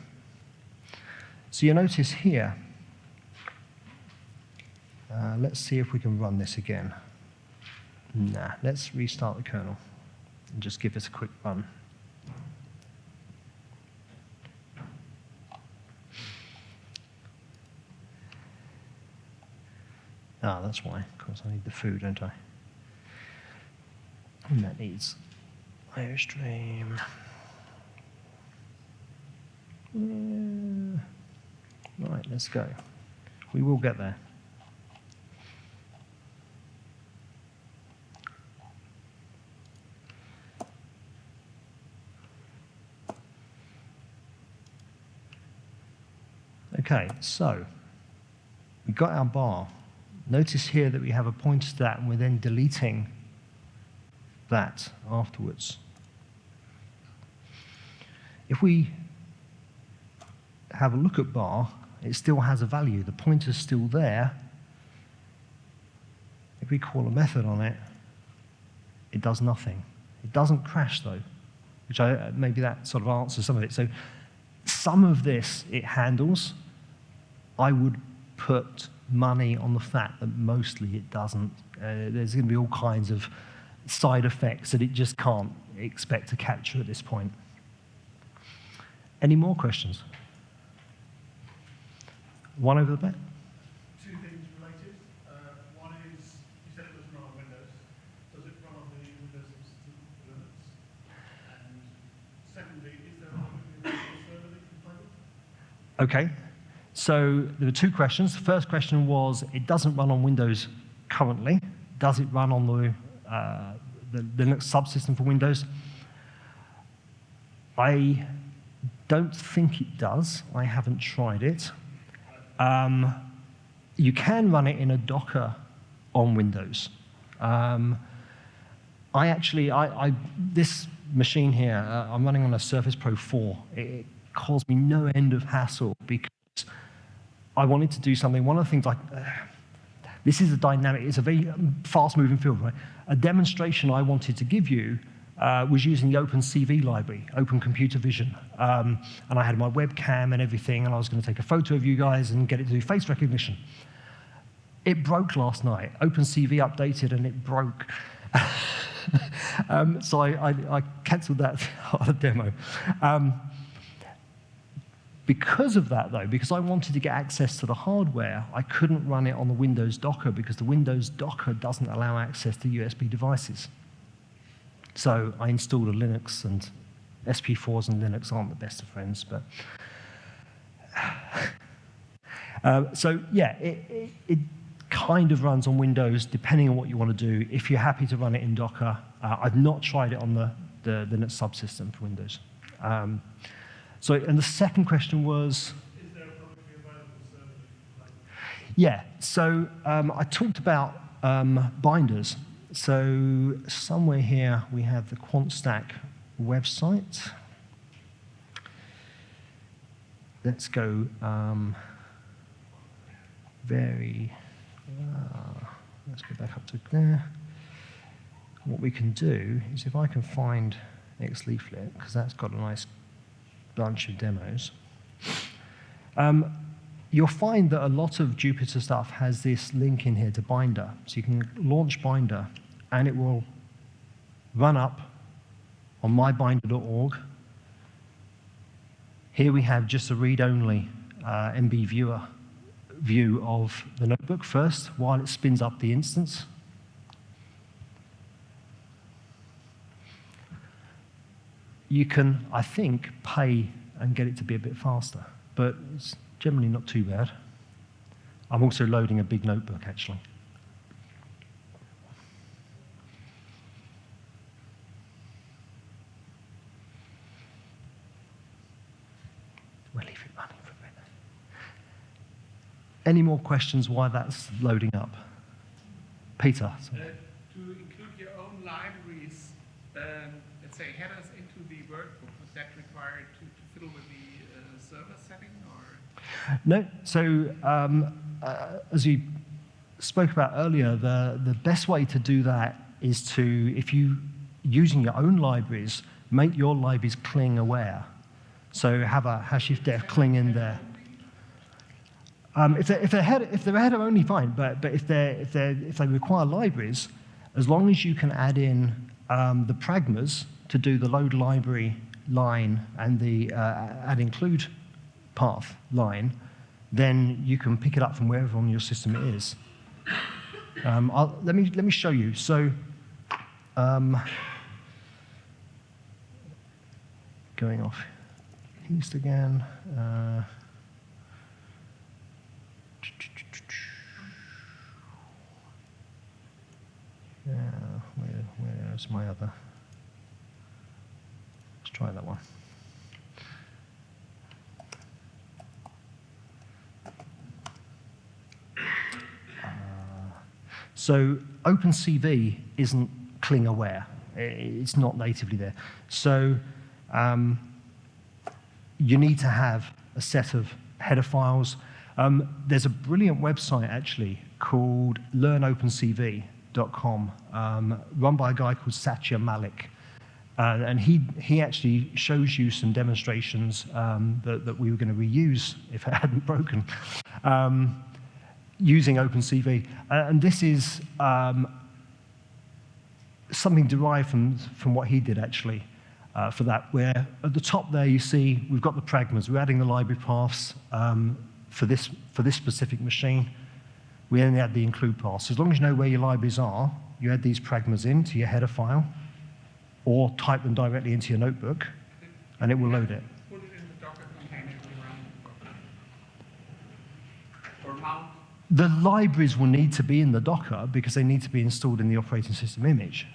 So you notice here, let's see if we can run this again. Nah, let's restart the kernel and just give this a quick run. Ah, that's why. Of course, I need the food, don't I? And that needs IOStream. Right, let's go. We will get there. Okay, so we've got our bar. Notice here that we have a pointer to that, and we're then deleting that afterwards. If we have a look at bar, it still has a value. The pointer's still there. If we call a method on it, it does nothing. It doesn't crash, though, which maybe that sort of answers some of it. So some of this it handles. I would put money on the fact that mostly it doesn't. There's going to be all kinds of side effects that it just can't expect to capture at this point. Any more questions? One over the back. Two things related. One is, you said it doesn't run on Windows. Does it run on the Windows system Linux? And secondly, is there a server that you can play with? Okay. So there were two questions. The first question was, it doesn't run on Windows currently. Does it run on the Linux subsystem for Windows? I don't think it does. I haven't tried it. You can run it in a Docker on Windows. This machine here, I'm running on a Surface Pro 4. It caused me no end of hassle because I wanted to do something. One of the things this is a dynamic, it's a very fast-moving field, right? A demonstration I wanted to give you was using the OpenCV library, Open Computer Vision. And I had my webcam and everything, and I was going to take a photo of you guys and get it to do face recognition. It broke last night. OpenCV updated, and it broke. So I cancelled that demo. Because of that, though, because I wanted to get access to the hardware, I couldn't run it on the Windows Docker because the Windows Docker doesn't allow access to USB devices. So I installed a Linux, and SP4s and Linux aren't the best of friends, but... so yeah, it kind of runs on Windows, depending on what you want to do. If you're happy to run it in Docker, I've not tried it on the Linux subsystem for Windows. So, and the second question was... Is there a publicly available server that you can play with? Yeah, so I talked about binders. So somewhere here we have the Quant Stack website. Let's go let's go back up to there. What we can do is if I can find Leaflet, because that's got a nice bunch of demos, you'll find that a lot of Jupyter stuff has this link in here to Binder. So you can launch Binder, and it will run up on mybinder.org. Here we have just a read-only MB viewer view of the notebook first, while it spins up the instance. You can, I think, pay and get it to be a bit faster, but it's generally not too bad. I'm also loading a big notebook, actually. We'll leave it running for a bit. Any more questions why that's loading up? Peter? To include your own libraries, let's say headers into the workbook, was that required to fiddle with the server setting, or? No. So as you spoke about earlier, the best way to do that is to, if you using your own libraries, make your libraries cling aware. So have a hashif-def cling in there. If they're header only, fine. But if they require libraries, as long as you can add in the pragmas to do the load library line and the add include path line, then you can pick it up from wherever on your system it is. Let me show you. So going off east again. Yeah, where's my other? Let's try that one. So OpenCV isn't cling aware. It's not natively there. So you need to have a set of header files. There's a brilliant website, actually, called learnopencv.com, run by a guy called Satya Malik. And he actually shows you some demonstrations that we were going to reuse if it hadn't broken. using OpenCV. And this is something derived from what he did, actually, for that, where at the top there you see we've got the pragmas. We're adding the library paths for this specific machine. We only add the include path. So as long as you know where your libraries are, you add these pragmas into your header file, or type them directly into your notebook, and it will load it. Put it in the Docker container or mount. The libraries will need to be in the Docker because they need to be installed in the operating system image.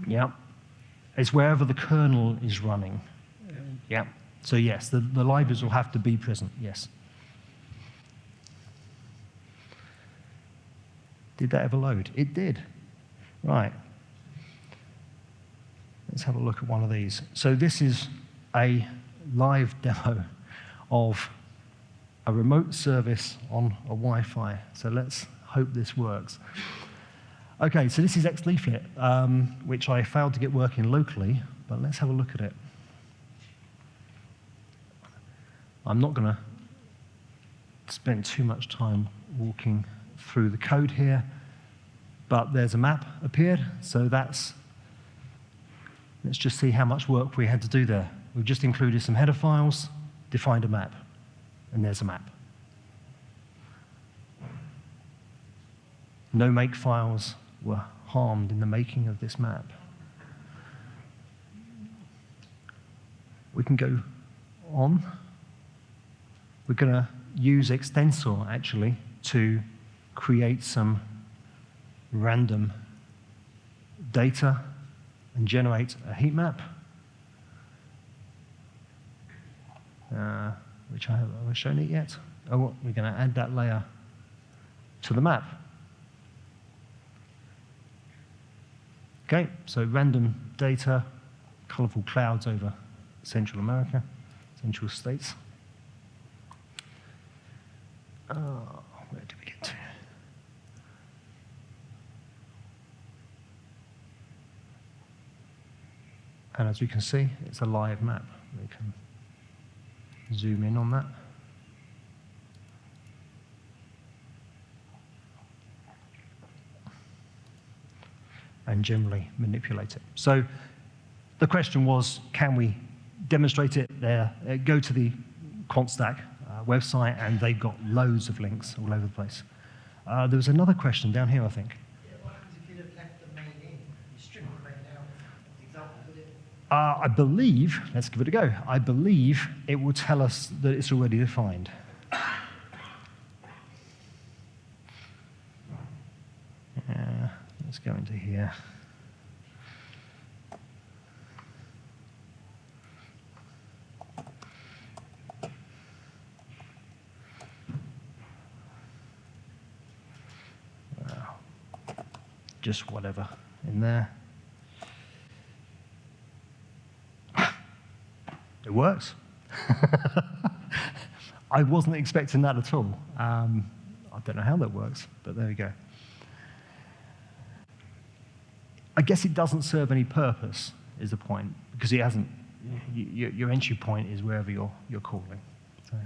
Yeah. It's wherever the kernel is running. Yeah. So yes, the libraries will have to be present, yes. Did that ever load? It did. Right. Let's have a look at one of these. So this is a live demo of a remote service on a Wi-Fi. So let's hope this works. Okay, so this is Leaflet, which I failed to get working locally, but let's have a look at it. I'm not going to spend too much time walking through the code here, but there's a map appeared, so let's just see how much work we had to do there. We've just included some header files, defined a map, and there's a map. No make files were harmed in the making of this map. We can go on. We're going to use Extensor, actually, to create some random data and generate a heat map, which I haven't shown it yet. Oh, we're going to add that layer to the map. Okay, so random data, colorful clouds over Central America, Central States. Where did we get to? And as we can see, it's a live map. We can zoom in on that. And generally manipulate it. So the question was, can we demonstrate it there? Go to the Quant Stack website, and they've got loads of links all over the place. There was another question down here, I think. Yeah, what happens if you'd have left the main in? You strip the main out, the example, would it? I believe, let's give it a go. I believe it will tell us that it's already defined. Let's go into here. Just whatever in there. It works. I wasn't expecting that at all. I don't know how that works, but there we go. I guess it doesn't serve any purpose, is the point, because it hasn't. Your entry point is wherever you're calling. So.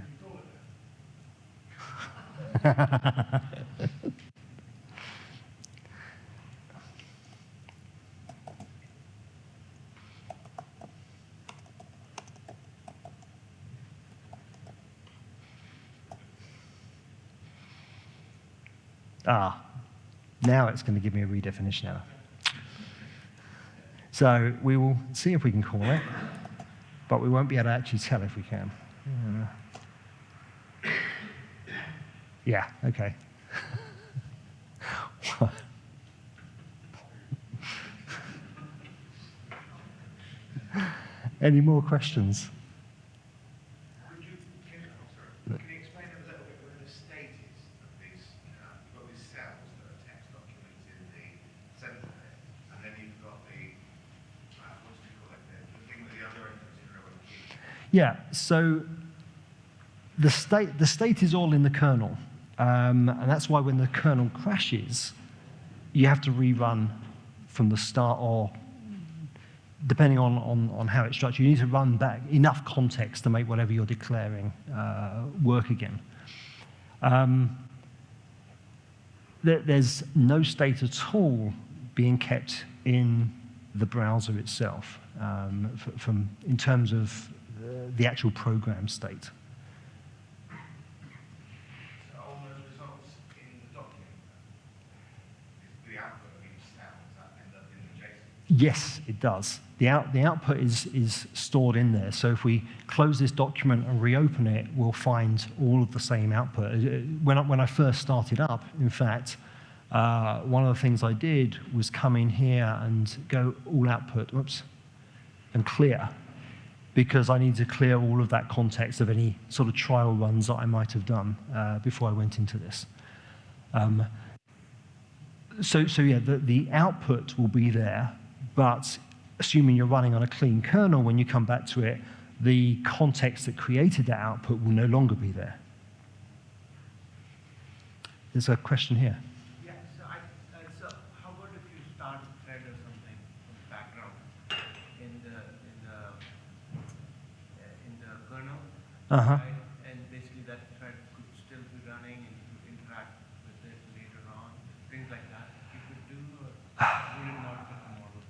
Now it's going to give me a redefinition error. So we will see if we can call it, but we won't be able to actually tell if we can. Yeah, okay. Any more questions? Can you explain a little bit where the state is of these? You've got these cells that are text documents in the center there, and then you've got the, what do you call it, the thing that the other end is in row and key. Yeah, so the state is all in the kernel, and that's why when the kernel crashes, you have to rerun from the start, or depending on how it's structured, you need to run back enough context to make whatever you're declaring work again. there's no state at all being kept in the browser itself in terms of the actual program state. So all those results in the document, is the output of each cell, does that end up in the JSON? Yes, it does. The output is stored in there. So if we close this document and reopen it, we'll find all of the same output. When I first started up, in fact, one of the things I did was come in here and go all output, and clear, because I needed to clear all of that context of any sort of trial runs that I might have done before I went into this. So yeah, the output will be there, but assuming you're running on a clean kernel, when you come back to it, the context that created that output will no longer be there. There's a question here. Yeah, so how about if you start a thread or something from the background in the kernel, right? And basically that thread could still be running and you could interact with it later on, things like that you could do, or would it not fit the model?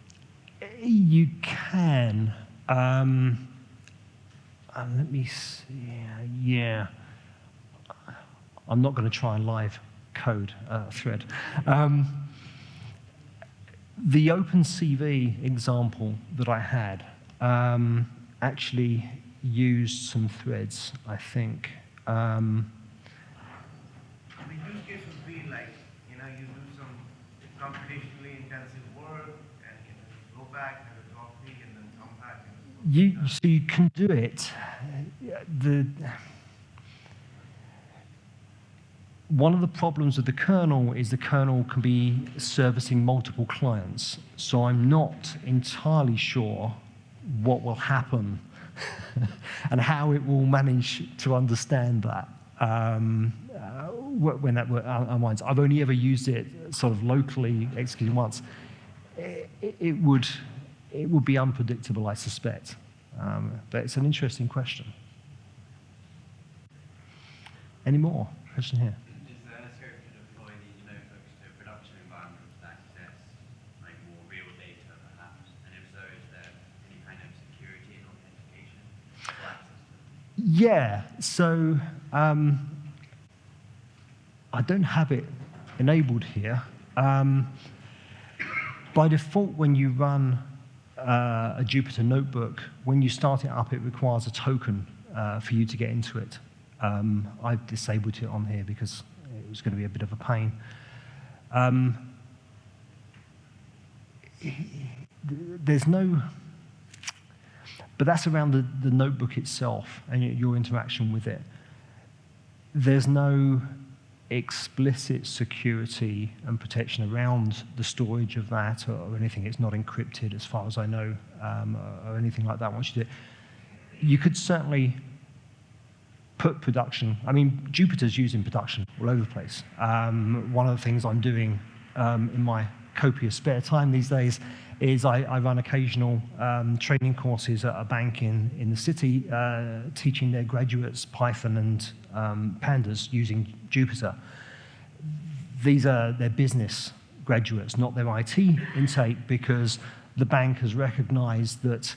You can. Let me see. Yeah. I'm not going to try and live code a thread. The OpenCV example that I had actually used some threads, I think. The use case would be like, you do some computationally intensive work, and go back, have a coffee, and then come back. So you can do it. One of the problems with the kernel is the kernel can be servicing multiple clients. So I'm not entirely sure what will happen and how it will manage to understand that when that unwinds. I've only ever used it sort of locally, executing once. It would be unpredictable, I suspect. But it's an interesting question. Any more? Question here. Is there a scope to deploy these notebooks to a production environment that access like more real data, perhaps? And if so, is there any kind of security and authentication for access to them? Yeah. So I don't have it enabled here. By default, when you run a Jupyter notebook, when you start it up, it requires a token for you to get into it. I've disabled it on here because it was going to be a bit of a pain. There's no, but that's around the notebook itself and your interaction with it. There's no explicit security and protection around the storage of that or anything. It's not encrypted as far as I know, or anything like that once you do it. You could certainly put production, I mean, Jupyter's used in production all over the place. One of the things I'm doing in my copious spare time these days is I run occasional training courses at a bank in the city, teaching their graduates Python and pandas using Jupyter. These are their business graduates, not their IT intake, because the bank has recognized that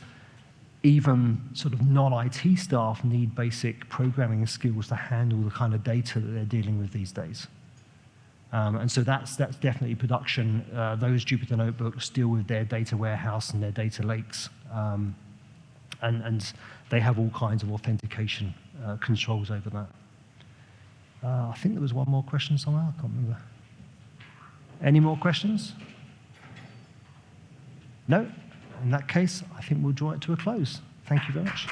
even sort of non-IT staff need basic programming skills to handle the kind of data that they're dealing with these days. And so that's definitely production. Those Jupyter notebooks deal with their data warehouse and their data lakes. And they have all kinds of authentication controls over that. I think there was one more question somewhere. I can't remember. Any more questions? No? In that case, I think we'll draw it to a close. Thank you very much.